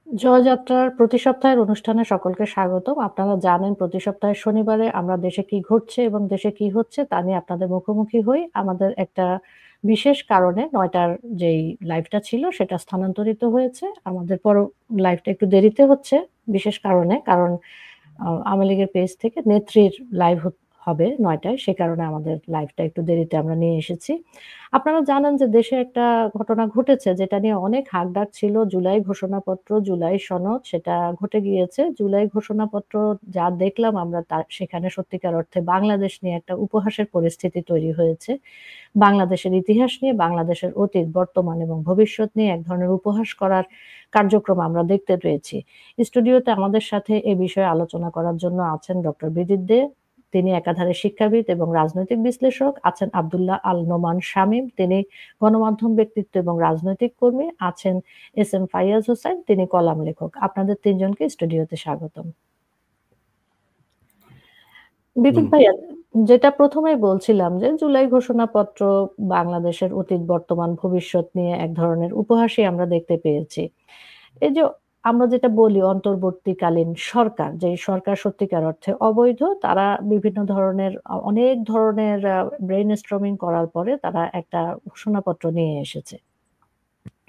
জয়যাত্রার প্রতি সপ্তাহের অনুষ্ঠানে সকলকে স্বাগতম। আপনারা জানেন প্রতি সপ্তাহের শনিবারে আমরা দেশে কি ঘটছে এবং দেশে কি হচ্ছে তা নিয়ে আপনাদের মুখোমুখি হই। আমাদের একটা বিশেষ কারণে ৯টার যেই লাইভটা ছিল সেটা স্থানান্তরিত হয়েছে। আমাদের লাইভটা একটু দেরিতে হচ্ছে বিশেষ কারণে। কারণ আওয়ামী লীগের পেজ থেকে নেত্রীর লাইভ হবে ৯টায়। সে কারণে আমাদের লাইভটা একটু দেরিতে আমরা নিয়ে এসেছি। আপনারা জানেন যে দেশে একটা ঘটনা ঘটেছে যেটা নিয়ে অনেক হাকডাক ছিল। জুলাই ঘোষণাপত্র, জুলাই সনদ সেটা ঘটে গিয়েছে। জুলাই ঘোষণাপত্র যা দেখলাম আমরা সেখানে সত্যিকার অর্থে বাংলাদেশ নিয়ে একটা উপহাসের পরিস্থিতি তৈরি হয়েছে। বাংলাদেশের ইতিহাস নিয়ে, বাংলাদেশের অতীত, বর্তমান এবং ভবিষ্যৎ নিয়ে এক ধরনের উপহাস করার কার্যক্রম আমরা দেখতে পেয়েছি। স্টুডিওতে আমাদের সাথে এ বিষয়ে আলোচনা করার জন্য আছেন ডক্টর বিদিত দে। তিনি একাধারে শিক্ষাবিদ এবং রাজনৈতিক বিশ্লেষক। আছেন আব্দুল্লাহ আল নোমান শামীম, তিনি গণমাধ্যম ব্যক্তিত্ব এবং রাজনৈতিক কর্মী। আছেন এস এম ফাইয়াজ হোসেন, তিনি কলাম লেখক। আপনাদের তিনজনকে স্টুডিওতে স্বাগতম। বিপিন ভাইয়া, যেটা প্রথমেই বলছিলাম যে জুলাই ঘোষণাপত্র বাংলাদেশের অতীত, বর্তমান, ভবিষ্যৎ নিয়ে এক ধরনের উপহাসই আমরা দেখতে পেয়েছি। এই যে আমরা যেটা বলি অন্তর্বর্তীকালীন সরকার, যে সরকার সত্যিকার অর্থে অবৈধ, তারা বিভিন্ন ধরনের অনেক ধরনের ব্রেইন স্ট্রমিং করার পরে তারা একটা ঘোষণাপত্র নিয়ে এসেছে।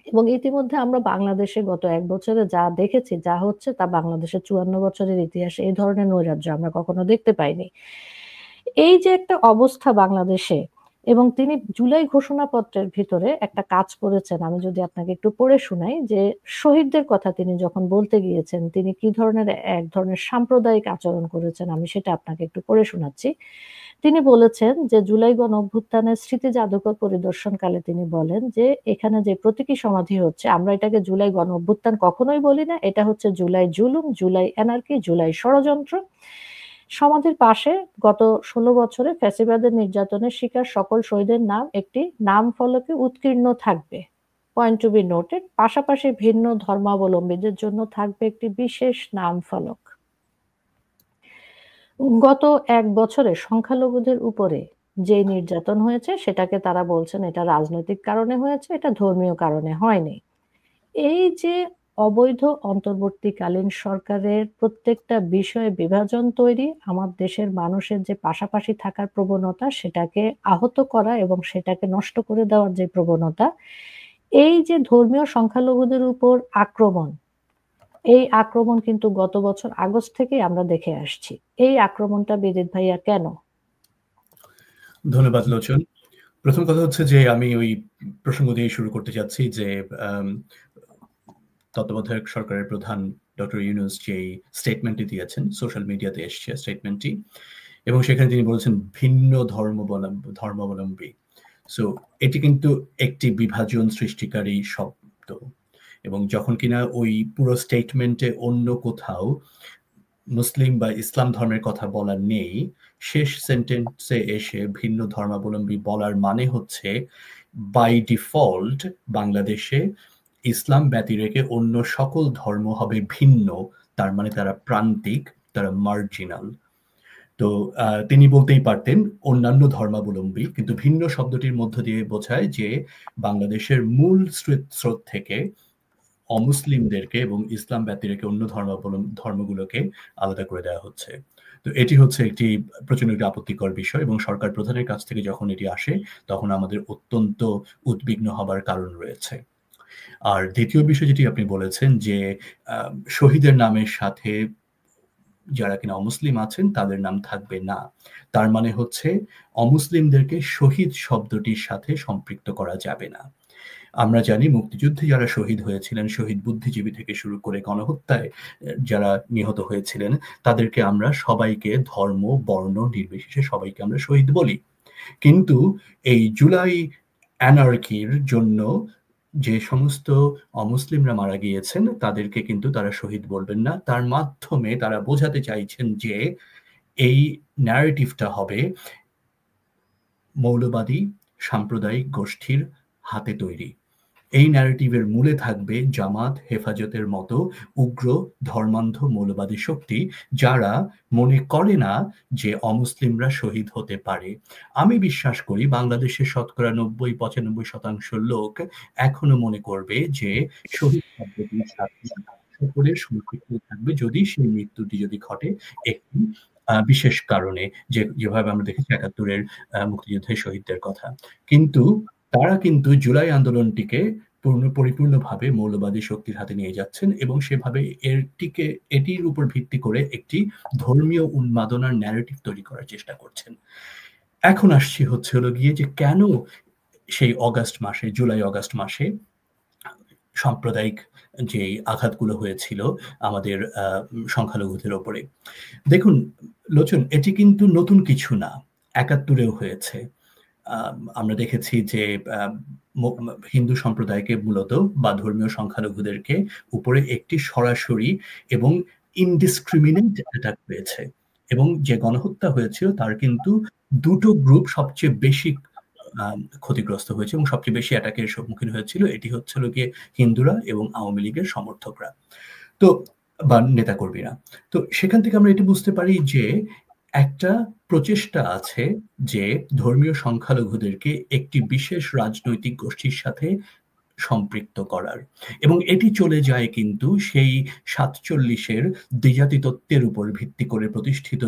এবং ইতিমধ্যে আমরা বাংলাদেশে গত ১ বছরে যা দেখেছি, যা হচ্ছে তা বাংলাদেশের ৫৪ বছরের ইতিহাসে এই ধরনের নৈরাজ্য আমরা কখনো দেখতে পাইনি। এই যে একটা অবস্থা বাংলাদেশে, এবং তিনি জুলাই ঘোষণাপত্রের ভিতরে একটা কাজ করেছেন, আমি যদি আপনাকে একটু পড়ে শোনাই যে শহীদদের কথা তিনি যখন বলতে গিয়েছেন তিনি কি ধরনের এক ধরনের সাম্প্রদায়িক আচরণ করেছেন, আমি সেটা আপনাকে একটু পড়ে শোনাচ্ছি। তিনি বলেছেন যে জুলাই গণ অভ্যুত্থানের স্মৃতি জাদুঘর পরিদর্শনকালে তিনি বলেন যে এখানে যে প্রতীকী সমাধি হচ্ছে, আমরা এটাকে জুলাই গণ অভ্যুত্থান কখনোই বলি না, এটা হচ্ছে জুলাই জুলুম, জুলাই এনার্কি, জুলাই ষড়যন্ত্র। সমাধির পাশে গত ১৬ বছরে ফ্যাসিবাদের নির্যাতনের শিকার সকল শহীদের নাম একটি নাম ফলকে উৎকীর্ণ থাকবে, পয়েন্ট টু বি নোটেড। পাশাপাশি ভিন্ন ধর্মাবলম্বীদের জন্য থাকবে একটি বিশেষ নাম ফলক। গত ১ বছরে সংখ্যালঘুদের উপরে যে নির্যাতন হয়েছে সেটাকে তারা বলছেন এটা রাজনৈতিক কারণে হয়েছে, এটা ধর্মীয় কারণে হয়নি। এই যে অবৈধ অন্তর্বর্তীকালীন সরকারের প্রত্যেকটা বিষয়ে বিভাজন তৈরি, আমার দেশের মানুষের যে পাশাপাশি থাকার প্রবণতা সেটাকে আহত করা এবং সেটাকে নষ্ট করে দেওয়ার যে প্রবণতা, এই যে ধর্মীয় সংখ্যালঘুদের উপর আক্রমণ, এই আক্রমণ কিন্তু গত বছর আগস্ট থেকেই আমরা দেখে আসছি। এই আক্রমণটা বিদিত ভাইয়া কেন? ধন্যবাদ লোচন। প্রথম কথা হচ্ছে যে আমি ওই প্রসঙ্গ দিয়ে শুরু করতে চাচ্ছি যে তত্ত্বাবধায়ক সরকারের প্রধান ডক্টর ইউনূস যে স্টেটমেন্টটি দিয়েছেন, সোশ্যাল মিডিয়াতে এসছে স্টেটমেন্টটি, এবং সেখানে তিনি বলেছেন ভিন্ন ধর্মাবলম্বী। সো এটি কিন্তু একটি বিভাজন সৃষ্টিকারী শব্দ, এবং যখন কিনা ওই পুরো স্টেটমেন্টে অন্য কোথাও মুসলিম বা ইসলাম ধর্মের কথা বলা নেই, শেষ সেন্টেন্সে এসে ভিন্ন ধর্মাবলম্বী বলার মানে হচ্ছে বাই ডিফল্ট বাংলাদেশে ইসলাম ব্যতি রেখে অন্য সকল ধর্ম হবে ভিন্ন, তার মানে তারা প্রান্তিক, তারা মার্জিনাল। তো তিনি বলতেই পারতেন অন্যান্য ধর্মাবলম্বী, কিন্তু ভিন্ন শব্দটির মধ্য দিয়ে বোঝায় যে বাংলাদেশের মূল স্রোত থেকে অমুসলিমদেরকে এবং ইসলাম ব্যতি রেখে অন্য ধর্মগুলোকে আলাদা করে দেওয়া হচ্ছে। তো এটি হচ্ছে একটি প্রচন্ড একটি আপত্তিকর বিষয়, এবং সরকার প্রধানের কাছ থেকে যখন এটি আসে তখন আমাদের অত্যন্ত উদ্বিগ্ন হবার কারণ রয়েছে। আর দ্বিতীয় বিষয় যেটি আপনি বলেছেন যে শহীদের নামের সাথে যারা কিনা অমুসলিম আছেন তাদের নাম থাকবে না, তার মানে হচ্ছে অমুসলিমদেরকে শহীদ শব্দটির সাথে সম্পৃক্ত করা যাবে না। আমরা জানি মুক্তিযুদ্ধে যারা শহীদ হয়েছিলেন, শহীদ বুদ্ধিজীবী থেকে শুরু করে গণহত্যায় যারা নিহত হয়েছিলেন, তাদেরকে আমরা সবাইকে ধর্ম বর্ণ নির্বিশেষে সবাইকে আমরা শহীদ বলি। কিন্তু এই জুলাই অ্যানার্কির জন্য যে সমস্ত অমুসলিমরা মারা গিয়েছেন তাদেরকে কিন্তু তারা শহীদ বলবেন না। তার মাধ্যমে তারা বোঝাতে চাইছেন যে এই ন্যারেটিভটা হবে মৌলবাদী সাম্প্রদায়িক গোষ্ঠীর হাতে তৈরি। এই ন্যারেটিভের মূলে থাকবে জামাত, হেফাজতের মতো উগ্র ধর্মান্ধ মৌলবাদী শক্তি, যারা মনে করে না যে অমুসলিমরা শহীদ হতে পারে। আমি বিশ্বাস করি বাংলাদেশের শতকরা ৯০-৯৫% লোক এখনো মনে করবে যে শহীদ শব্দটির সাথে সকলের সম্পৃক্ত থাকবে যদি সেই মৃত্যুটি যদি ঘটে একটি বিশেষ কারণে, যেভাবে আমরা দেখেছি ৭১-এর মুক্তিযুদ্ধের শহীদদের কথা। কিন্তু তারা কিন্তু জুলাই আন্দোলনটিকে পরিপূর্ণভাবে মৌলবাদী শক্তির হাতে নিয়ে যাচ্ছেন এবং সেভাবে এটির উপর ভিত্তি করে একটি ধর্মীয় উন্মাদনার ন্যারেটিভ তৈরি করার চেষ্টা করছেন। এখন আসছি হচ্ছে হলো গিয়ে যে কেন সেই জুলাই-অগাস্ট মাসে সাম্প্রদায়িক যে আঘাতগুলো হয়েছিল আমাদের সংখ্যালঘুদের উপরে। দেখুন লোচন, এটি কিন্তু নতুন কিছু না। ৭১-এও হয়েছে। আমরা দেখেছি যে হিন্দু সম্প্রদায়কে মূলত বা ধর্মীয় সংখ্যালঘুদেরকে উপরে একটি সরাসরি এবং ইনডিসক্রিমিনেট অ্যাটাক হয়েছে এবং যে গণহত্যা হয়েছিল তার কিন্তু দুটো গ্রুপ সবচেয়ে বেশি ক্ষতিগ্রস্ত হয়েছে এবং সবচেয়ে বেশি অ্যাটাকের সম্মুখীন হয়েছিল। এটি হচ্ছিল গিয়ে হিন্দুরা এবং আওয়ামী লীগের সমর্থকরা তো বা নেতাকর্মীরা। তো সেখান থেকে আমরা এটি বুঝতে পারি যে একটা প্রচেষ্টা আছে যে ধর্মীয় সংখ্যালঘুদেরকে একটি বিশেষ রাজনৈতিক গোষ্ঠীর সাথে সম্পৃক্ত করার এবং এটি চলে যায় কিন্তু সেই ৪৭-এর দ্বিজাতি তত্ত্বের উপর ভিত্তি করে প্রতিষ্ঠিত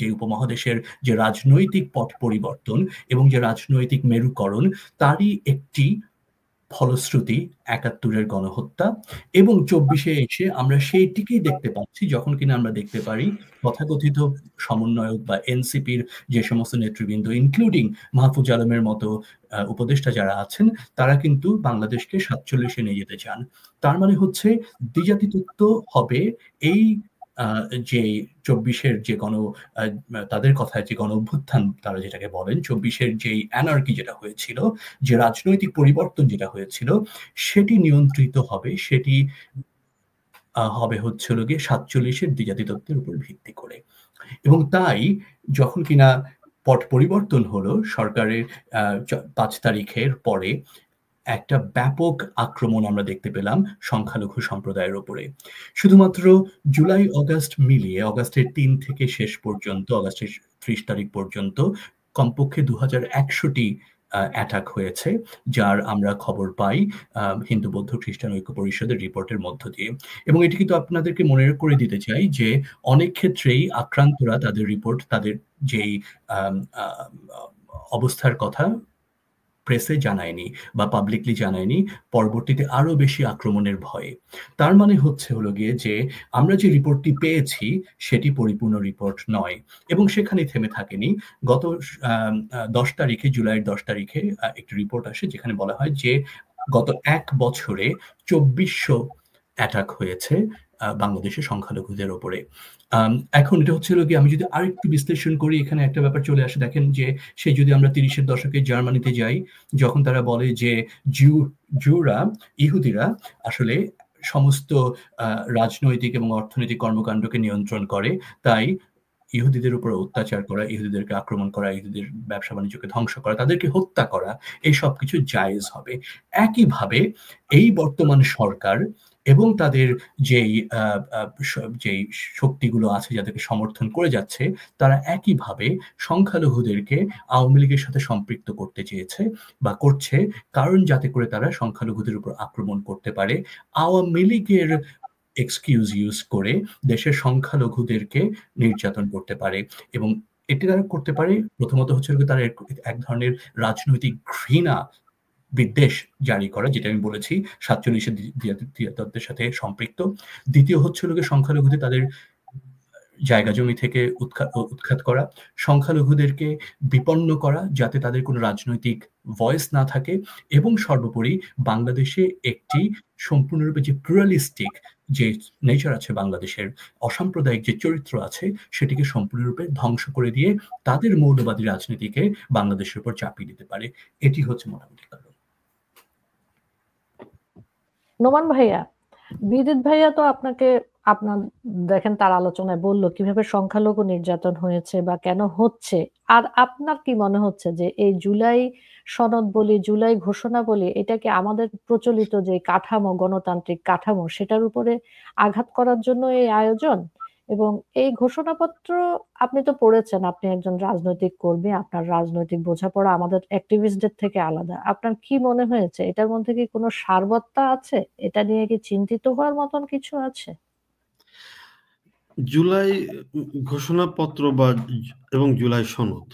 যে উপমহাদেশের যে রাজনৈতিক পট পরিবর্তন এবং যে রাজনৈতিক মেরুকরণ তারই একটি ফলশ্রুতি ৭১-এর গণহত্যা এবং ২৪-এ এসে আমরা সেইটিকেই দেখতে পাচ্ছি যখন কিনা আমরা দেখতে পারি তথাকথিত সমন্বয়ক বা এনসিপির যে সমস্ত নেতৃবৃন্দ ইনক্লুডিং মাহফুজ আলমের মতো উপদেষ্টা যারা আছেন তারা কিন্তু বাংলাদেশকে ৪৭-এ নিয়ে যেতে চান। তার মানে হচ্ছে দ্বিজাতি তত্ত্ব হবে এই যে ২৪-এর যে তাদের কথায় যে গণ-অভ্যুত্থান তারা যেটাকে বলেন, ২৪-এর যেই অ্যানার্কি যেটা হয়েছিল, যে রাজনৈতিক পরিবর্তন যেটা হয়েছিল, সেটি নিয়ন্ত্রিত হবে, সেটি হবে হচ্ছে হলো গিয়ে ৪৭-এর দ্বিজাতি তত্ত্বের উপর ভিত্তি করে। এবং তাই যখন কিনা পট পরিবর্তন হলো সরকারের ৫ তারিখের পরে একটা ব্যাপক আক্রমণ আমরা দেখতে পেলাম সংখ্যালঘু সম্প্রদায়ের উপরে। শুধুমাত্র জুলাই-অগাস্ট মিলিয়ে অগাস্টের ৩ থেকে শেষ পর্যন্ত অগাস্টের ৩০ তারিখ পর্যন্ত কমপক্ষে ২১০০টি অ্যাটাক হয়েছে, যার আমরা খবর পাই হিন্দু বৌদ্ধ খ্রিস্টান ঐক্য পরিষদের রিপোর্টের মধ্য দিয়ে। এবং এটি কিন্তু আপনাদেরকে মনে করে দিতে চাই যে অনেক ক্ষেত্রেই আক্রান্তরা তাদের রিপোর্ট তাদের যেই অবস্থার কথা প্রেসে জানায়নি বা পাবলিকলি জানায়নি, পরবর্তীতে আরো বেশি আক্রমণের ভয়ে। তার মানে হচ্ছে হলো গিয়ে যে আমরা যে রিপোর্টটি পেয়েছি সেটি পরিপূর্ণ রিপোর্ট নয় এবং সেখানেই থেমে থাকেনি। গত ১০ তারিখে জুলাইয়ের ১০ তারিখে একটি রিপোর্ট আসে যেখানে বলা হয় যে গত ১ বছরে ২৪০০ অ্যাটাক হয়েছে বাংলাদেশের সংখ্যালঘুদের উপরে। এখন এটা হচ্ছে হলো গিয়ে আমি যদি আরেকটু বিশ্লেষণ করি এখানে একটা ব্যাপার চলে আসে। দেখেন যে যদি আমরা ৩০-এর দশকে জার্মানিতে যাই, যখন তারা বলে যে ইহুদিরা আসলে সমস্ত রাজনৈতিক এবং অর্থনৈতিক কর্মকাণ্ডকে নিয়ন্ত্রণ করে, তাই ইহুদিদের উপর অত্যাচার করা, ইহুদিদেরকে আক্রমণ করা, ইহুদিদের ব্যবসা-বাণিজ্যকে ধ্বংস করা, তাদেরকে হত্যা করা, এই সবকিছু জায়েজ হবে। একইভাবে এই বর্তমান সরকার এবং তাদের যেই শক্তিগুলো আছে যাদেরকে সমর্থন করে যাচ্ছে, তারা একইভাবে সংখ্যালঘুদেরকে আওয়ামী লীগের সাথে সম্পৃক্ত করতে চেয়েছে বা করছে, কারণ যাতে করে তারা সংখ্যালঘুদের উপর আক্রমণ করতে পারে। আওয়ামী লীগের এক্সকিউজ ইউজ করে দেশের সংখ্যালঘুদেরকে নির্যাতন করতে পারে এবং এটি তারা করতে পারে প্রথমত হচ্ছে তারা এক ধরনের রাজনৈতিক ঘৃণা বিদ্বেষ জারি করা, যেটা আমি বলেছি ৪৭-এর দ্বিজাতি সাথে সম্পৃক্ত। দ্বিতীয় হচ্ছে সংখ্যালঘুদের তাদের জায়গা জমি থেকে উৎখাত করা, সংখ্যালঘুদেরকে বিপন্ন করা যাতে তাদের কোনো রাজনৈতিক ভয়েস না থাকে এবং সর্বোপরি বাংলাদেশে একটি সম্পূর্ণরূপে যে প্লুরালিস্টিক যে নেচার আছে বাংলাদেশের, অসাম্প্রদায়িক যে চরিত্র আছে সেটিকে সম্পূর্ণরূপে ধ্বংস করে দিয়ে তাদের মৌলবাদী রাজনীতিকে বাংলাদেশের উপর চাপিয়ে দিতে পারে। এটি হচ্ছে মোটামুটি কারণ। নোমান ভাইয়া, বিদিত ভাইয়া তো আপনার দেখেন তার আলোচনায় বললো কিভাবে সংখ্যালঘু নির্যাতন হয়েছে বা কেন হচ্ছে। আর আপনার কি মনে হচ্ছে যে এই জুলাই সনদ বলি, জুলাই ঘোষণা বলি, এটা কি আমাদের প্রচলিত যে কাঠামো, গণতান্ত্রিক কাঠামো, সেটার উপরে আঘাত করার জন্য এই আয়োজন? এবং এই ঘোষণাপত্র আপনি তো পড়েছেন, আপনি একজন রাজনৈতিক কর্মী, আপনার রাজনৈতিক বোঝাপড়া আমাদের অ্যাক্টিভিস্টদের থেকে আলাদা। আপনার কি মনে হয়েছে, এটার মধ্যে কি কোনো সারবত্তা আছে? এটা নিয়ে কি চিন্তিত হওয়ার মতন কিছু আছে? জুলাই ঘোষণাপত্র এবং জুলাই সনদ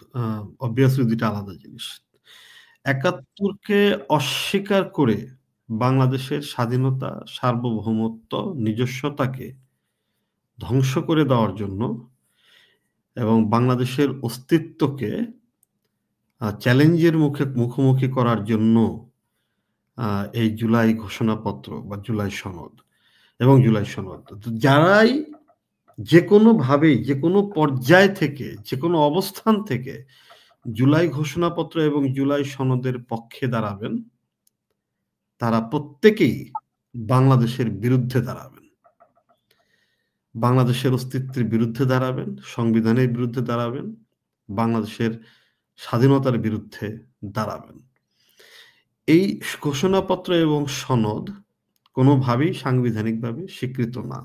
অবভিয়াসলি দুইটা আলাদা জিনিস। ৭১কে অস্বীকার করে বাংলাদেশের স্বাধীনতা, সার্বভৌমত্ব, নিজস্বতাকে ধ্বংস করে দেওয়ার জন্য এবং বাংলাদেশের অস্তিত্বকে চ্যালেঞ্জের মুখোমুখি করার জন্য এই জুলাই ঘোষণাপত্র বা জুলাই সনদ এবং জুলাই সনদ, যারাই যে কোনোভাবেই যে কোনো পর্যায় থেকে যে কোনো অবস্থান থেকে জুলাই ঘোষণাপত্র এবং জুলাই সনদের পক্ষে দাঁড়াবেন, তারা প্রত্যেকেই বাংলাদেশের বিরুদ্ধে দাঁড়াবেন, বাংলাদেশের অস্তিত্বের বিরুদ্ধে দাঁড়াবেন, সংবিধানের বিরুদ্ধে দাঁড়াবেন, বাংলাদেশের স্বাধীনতার বিরুদ্ধে দাঁড়াবেন। এই ঘোষণাপত্র এবং সনদ কোনোভাবেই সাংবিধানিকভাবে স্বীকৃত না।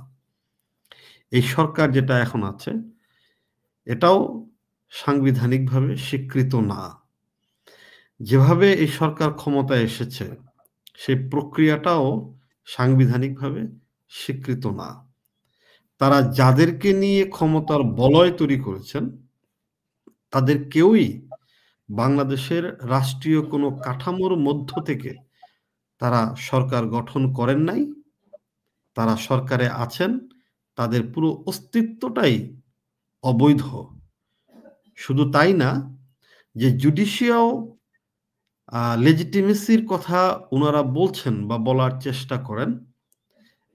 এই সরকার যেটা এখন আছে এটাও সাংবিধানিকভাবে স্বীকৃত না। যেভাবে এই সরকার ক্ষমতায় এসেছে সেই প্রক্রিয়াটাও সাংবিধানিকভাবে স্বীকৃত না। তারা যাদেরকে নিয়ে ক্ষমতার বলয় তৈরি করেছেন তাদের কেউই বাংলাদেশের রাষ্ট্রীয় কোনো কাঠামোর মধ্য থেকে তারা সরকার গঠন করেন নাই। তারা সরকারে আছেন, তাদের পুরো অস্তিত্বটাই অবৈধ। শুধু তাই না, যে জুডিশিয়াল লেজিটিমেসির কথা ওনারা বলছেন বা বলার চেষ্টা করেন,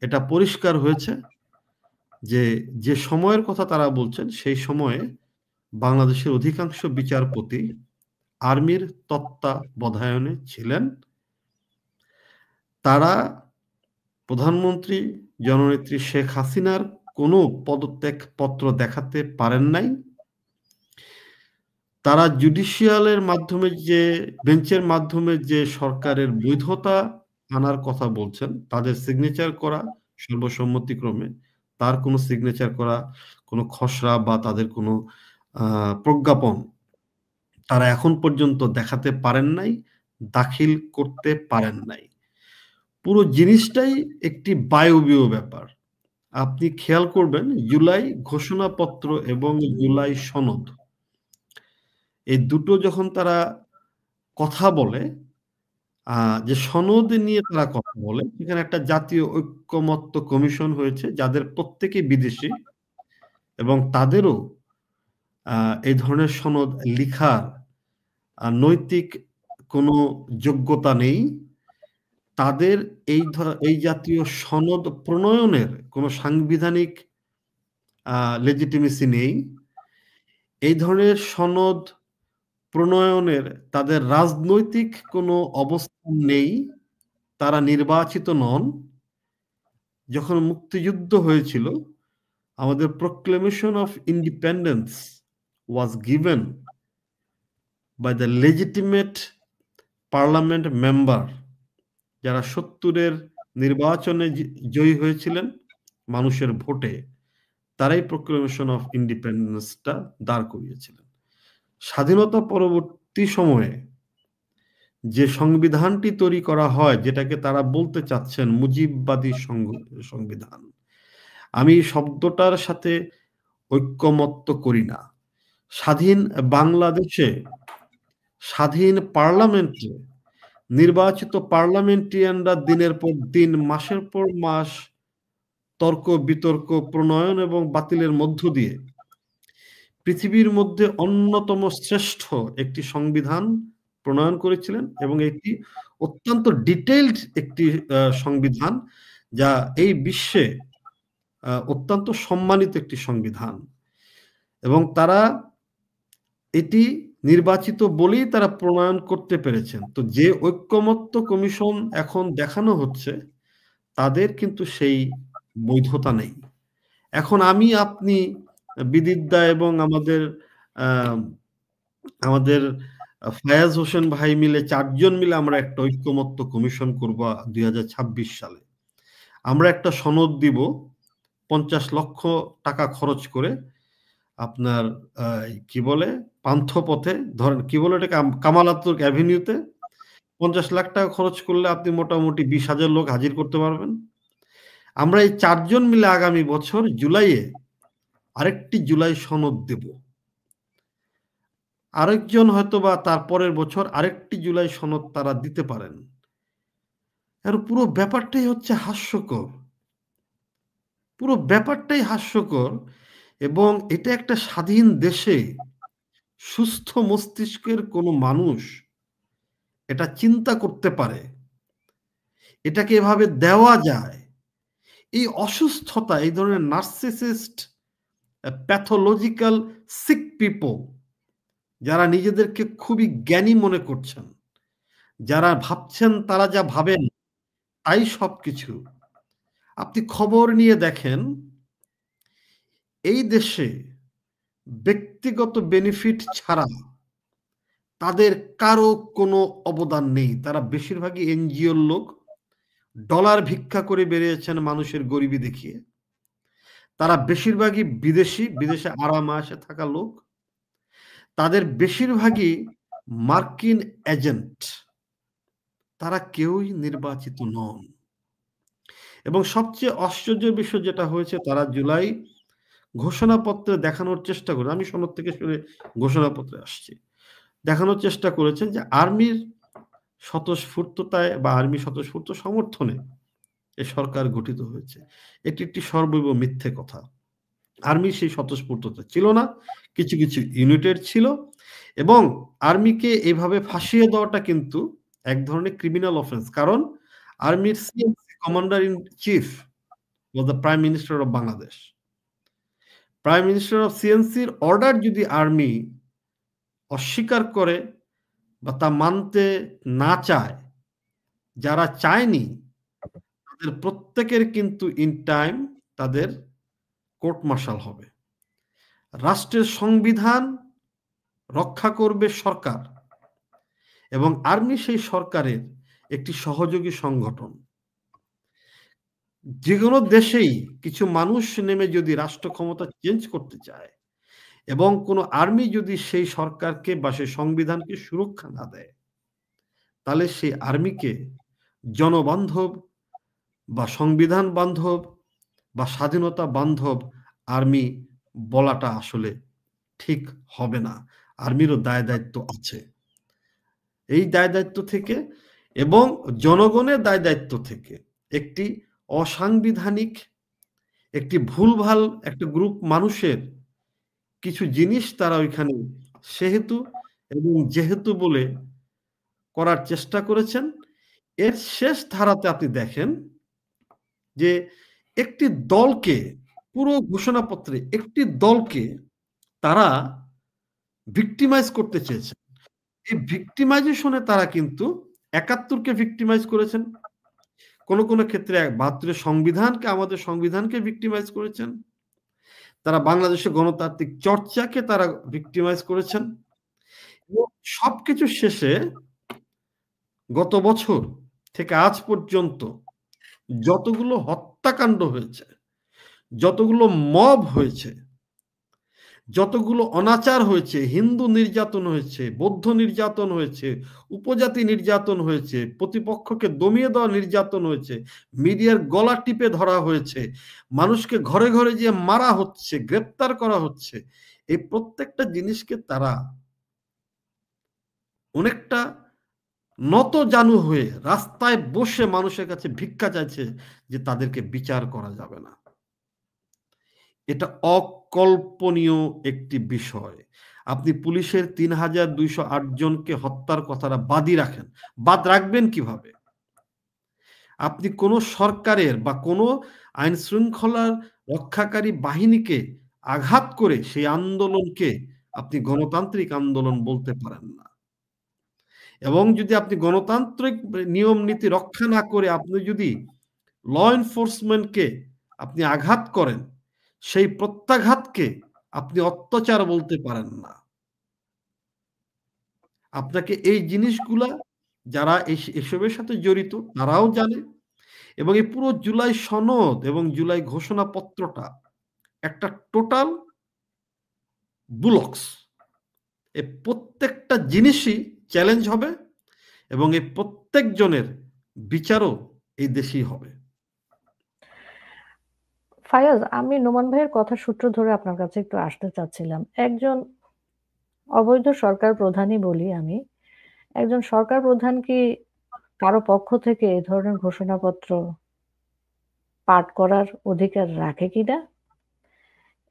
এটা পরিষ্কার হয়েছে যে যে সময়ের কথা তারা বলছেন সেই সময়ে বাংলাদেশের অধিকাংশ বিচারপতি আর্মির তত্ত্বাবধানে ছিলেন। তারা প্রধানমন্ত্রী জননেত্রী শেখ হাসিনার কোনো পদত্যাগ পত্র দেখাতে পারেন নাই। তারা জুডিশিয়ালের মাধ্যমে যে বেঞ্চের মাধ্যমে যে সরকারের বৈধতা আনার কথা বলছেন, তাদের সিগনেচার করা সর্বসম্মতিক্রমে তার কোনো সিগনেচার করা কোনো খসড়া বা তাদের কোনো প্রজ্ঞাপন তারা এখন পর্যন্ত দেখাতে পারেন নাই, দাখিল করতে পারেন নাই। পুরো জিনিসটাই একটি বায়বীয় ব্যাপার। আপনি খেয়াল করবেন জুলাই ঘোষণাপত্র এবং জুলাই সনদ, এই দুটো যখন তারা কথা বলে, যে সনদ নিয়ে তারা কথা বলে, সেখানে একটা জাতীয় ঐক্যমত্য কমিশন হয়েছে যাদের প্রত্যেকে বিদেশি এবং তাদেরও এই ধরনের সনদ লিখার নৈতিক কোনো যোগ্যতা নেই। তাদের এই জাতীয় সনদ প্রণয়নের কোনো সাংবিধানিক লেজিটিমেসি নেই। এই ধরনের সনদ প্রণয়নের তাদের রাজনৈতিক কোনো অবস্থান নেই। তারা নির্বাচিত নন। যখন মুক্তিযুদ্ধ হয়েছিল, আমাদের proclamation of independence was given by the legitimate parliament member, যারা ৭০-এর নির্বাচনে জয়ী হয়েছিলেন মানুষের ভোটে, তারাই প্রোক্লেমেশন অফ ইন্ডিপেন্ডেন্সটা দাঁড় করিয়েছিলেন। স্বাধীনতা পরবর্তী সময়ে যে সংবিধানটি তৈরি করা হয়, যেটাকে তারা বলতে চাচ্ছেন মুজিববাদী সংবিধান, আমি শব্দটার সাথে ঐক্যমত্য করি না। স্বাধীন বাংলাদেশে স্বাধীন পার্লামেন্টে নির্বাচিত পার্লামেন্টিয়ানরা দিনের পর দিন, মাসের পর মাস তর্ক বিতর্ক, প্রণয়ন এবং বাতিলের মধ্য দিয়ে পৃথিবীর মধ্যে অন্যতম শ্রেষ্ঠ একটি সংবিধান প্রণয়ন করেছিলেন এবং এটি অত্যন্ত ডিটেইলড একটি সংবিধান, যা এই বিশ্বে অত্যন্ত সম্মানিত একটি সংবিধান। এবং তারা এটি নির্বাচিত বলেই তারা প্রণয়ন করতে পেরেছেন। তো যে ঐক্যমত্য কমিশন এখন দেখানো হচ্ছে, তাদের কিন্তু সেই বৈধতা নেই। এখন আমি, আপনি, বিদিতদা এবং আমাদের ফায়াজ হোসেন ভাই মিলে ৪ জন মিলে আমরা একটা ঐক্যমত্য কমিশন করব ২০২৬ সালে। আমরা একটা সনদ দিব, 50 লক্ষ টাকা খরচ করে আপনার কি বলে পান্থপথে ধরেন কি বলে এটা কামাল আতাতুর্ক অ্যাভিনিউতে 50 লাখ টাকা খরচ করলে আপনি মোটামুটি 20,000 লোক হাজির করতে পারবেন। আমরা এই 4 জন মিলে আগামী বছর জুলাইয়ে আরেকটি জুলাই সনদ দেব। আরেকজন হয়তো বা তারপরের বছর আরেকটি জুলাই সনদ তারা দিতে পারেন। আর পুরো ব্যাপারটাই হচ্ছে হাস্যকর, পুরো ব্যাপারটাই হাস্যকর। এবং এটা একটা স্বাধীন দেশে সুস্থ মস্তিষ্কের কোনো মানুষ এটা চিন্তা করতে পারে, এটাকে এভাবে দেওয়া যায়। এই অসুস্থতা, এই ধরনের নার্সিসিস্ট, প্যাথোলজিক্যাল সিক পিপল, যারা নিজেদেরকে খুবই জ্ঞানী মনে করছেন, যারা ভাবছেন তারা যা ভাবেন তাই সবকিছু। আপনি খবর নিয়ে দেখেন, এই দেশে ব্যক্তিগত বেনিফিট ছাড়া তাদের কারো কোনো অবদান নেই। তারা বেশিরভাগই এনজিওর লোক, ডলার ভিক্ষা করে বেরিয়েছেন মানুষের গরিবি দেখিয়ে। তারা বেশিরভাগই বিদেশে আরাম আসে থাকা লোক। তাদের বেশিরভাগই মার্কিন এজেন্ট, তারা কেউই নির্বাচিত নন। এবং সবচেয়ে আশ্চর্যের বিষয় যেটা হয়েছে, তারা জুলাই ঘোষণাপত্রে দেখানোর চেষ্টা করে, আমি সনদ থেকে শুনে ঘোষণাপত্রে আসছি, দেখানোর চেষ্টা করেছেন যে আর্মির স্বতঃস্ফূর্ততায় বা আর্মি স্বতঃস্ফূর্ত সমর্থনে এই সরকার গঠিত হয়েছে। এটি একটি সর্বৈব মিথ্যে কথা। আর্মি সেই স্বতঃস্ফূর্ততা ছিল না, কিছু কিছু ইউনিটের ছিল। এবং আর্মিকে এইভাবে ফাঁসিয়ে দেওয়াটা কিন্তু এক ধরনের ক্রিমিনাল অফেন্স। কারণ আর্মির CNC commander in chief was the prime minister of Bangladesh. Prime minister of সিএনসির অর্ডার যদি আর্মি অস্বীকার করে বা তা মানতে না চায়, যারা চায়নি তাদের প্রত্যেকের কিন্তু ইন টাইম তাদের কোর্ট মার্শাল হবে। রাষ্ট্রের সংবিধান রক্ষা করবে সরকার, এবং আর্মি সেই সরকারের একটি সহযোগী সংগঠন। যে কোনো দেশেই কিছু মানুষ নেমে যদি রাষ্ট্র ক্ষমতা চেঞ্জ করতে চায় এবং কোনো আর্মি যদি সেই সরকারকে বা সেই সংবিধানকে সুরক্ষা না দেয়, তাহলে সেই আর্মিকে জনবান্ধব বা সংবিধান বান্ধব বা স্বাধীনতা বান্ধব আর্মি বলাটা আসলে ঠিক হবে না। আর্মিরও দায় দায়িত্ব আছে। এই দায় দায়িত্ব থেকে এবং জনগণের দায় দায়িত্ব থেকে একটি অসাংবিধানিক, একটি ভুলভাল একটা গ্রুপ মানুষের কিছু জিনিস তারা ওইখানে সেহেতু এবং যেহেতু বলে করার চেষ্টা করেছেন। এর শেষ ধারাতে আপনি দেখেন যে একটি দলকে, পুরো ঘোষণাপত্রে একটি দলকে তারা ভিক্টিমাইজ করতে চেয়েছেন। এই ভিক্টিমাইজেশনে তারা কিন্তু ৭১কে ভিক্টিমাইজ করেছেন, কোনো কোনো ক্ষেত্রে ৭২ সংবিধানকে, আমাদের সংবিধানকে ভিক্টিমাইজ করেছেন। তারা বাংলাদেশের গণতান্ত্রিক চর্চাকে তারা ভিক্টিমাইজ করেছেন। এবং সবকিছু শেষে গত বছর থেকে আজ পর্যন্ত যতগুলো হত্যাকাণ্ড হয়েছে, যতগুলো মব হয়েছে, যতগুলো অনাচার হয়েছে, হিন্দু নির্যাতন হয়েছে, বৌদ্ধ নির্যাতন হয়েছে, উপজাতি নির্যাতন হয়েছে, প্রতিপক্ষকে দমিয়ে দেওয়া নির্যাতন হয়েছে, মিডিয়ার গলা টিপে ধরা হয়েছে, মানুষকে ঘরে ঘরে যে মারা হচ্ছে, গ্রেপ্তার করা হচ্ছে, এই প্রত্যেকটা জিনিসকে তারা অনেকটা নত জানু হয়ে রাস্তায় বসে মানুষের কাছে ভিক্ষা চাইছে যে তাদেরকে বিচার করা যাবে না। এটা অকল্পনীয় একটি বিষয়। আপনি পুলিশের ৩,২০৮ জনকে হত্যার কথাটা বাদই রাখেন, বাদ রাখবেন কিভাবে? আপনি কোনো সরকারের বা কোনো আইন শৃঙ্খলার রক্ষাকারী বাহিনীকে আঘাত করে সেই আন্দোলনকে আপনি গণতান্ত্রিক আন্দোলন বলতে পারেন না। এবং যদি আপনি গণতান্ত্রিক নিয়ম নীতি রক্ষা না করে আপনি যদি ল এনফোর্সমেন্টকে আপনি আঘাত করেন, সেই প্রত্যাঘাতকে আপনি অত্যাচার বলতে পারেন না। আপনাকে এই জিনিসগুলা, যারা এসবের সাথে জড়িত তারাও জানে, এবং এই পুরো জুলাই সনদ এবং জুলাই ঘোষণাপত্রটা একটা টোটাল বুলক্স। এই প্রত্যেকটা জিনিসই চ্যালেঞ্জ হবে এবং এই প্রত্যেক জনের বিচারও এই দেশেই হবে। ফায়াজ, আমি নোমান ভাইয়ের কথা সূত্র ধরে আপনার কাছে একটু আসতে চাচ্ছিলাম। একজন অবৈধ সরকার প্রধানই বলি আমি, একজন সরকার প্রধান কি কারো পক্ষ থেকে এই ধরনের ঘোষণাপত্র পাঠ করার অধিকার রাখে কিনা?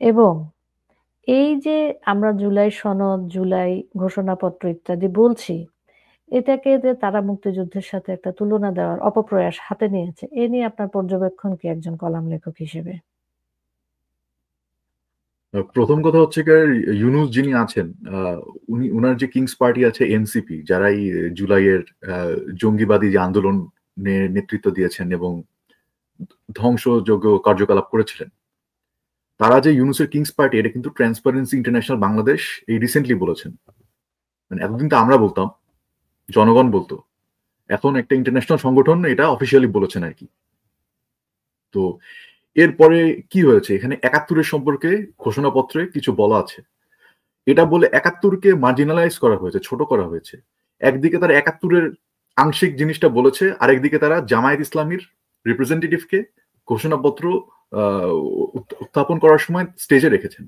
এবং এই যে আমরা জুলাই সনদ, জুলাই ঘোষণাপত্র ইত্যাদি বলছি, এটাকে যে তারা মুক্তিযুদ্ধের সাথে একটা তুলনা দেওয়ার অপপ্রয়াস হাতে নিয়েছে, এ নিয়ে আপনার পর্যবেক্ষণ কি একজন কলাম লেখক হিসেবে? প্রথম কথা হচ্ছে ইউনূস যিনি আছেন, উনার যে কিংস পার্টি আছে এনসিপি, যারা এই জুলাইয়ের জঙ্গিবাদী যে আন্দোলনে নেতৃত্ব দিয়েছেন এবং ধ্বংসযোগ্য কার্যকলাপ করেছিলেন, তারা যে ইউনূসের কিংস পার্টি, এটা কিন্তু ট্রান্সপারেন্সি ইন্টারন্যাশনাল বাংলাদেশ এই রিসেন্টলি বলেছেন। মানে এতদিন তো আমরা বলতাম, জনগণ বলতো, এখন একটা ইন্টারন্যাশনাল সংগঠন এটা অফিসিয়ালি বলেছেন আর কি। তো এরপরে কি হয়েছে, এখানে ৭১-এর সম্পর্কে ঘোষণাপত্রে কিছু বলা আছে। এটা বলে ৭১-কে মার্জিনালাইজ করা হয়েছে, ছোট করা হয়েছে। একদিকে তারা ৭১-এর আংশিক জিনিসটা বলেছে, আরেকদিকে তারা জামায়াত ইসলামীর রিপ্রেজেন্টেটিভকে ঘোষণাপত্র উত্থাপন করার সময় স্টেজে রেখেছেন।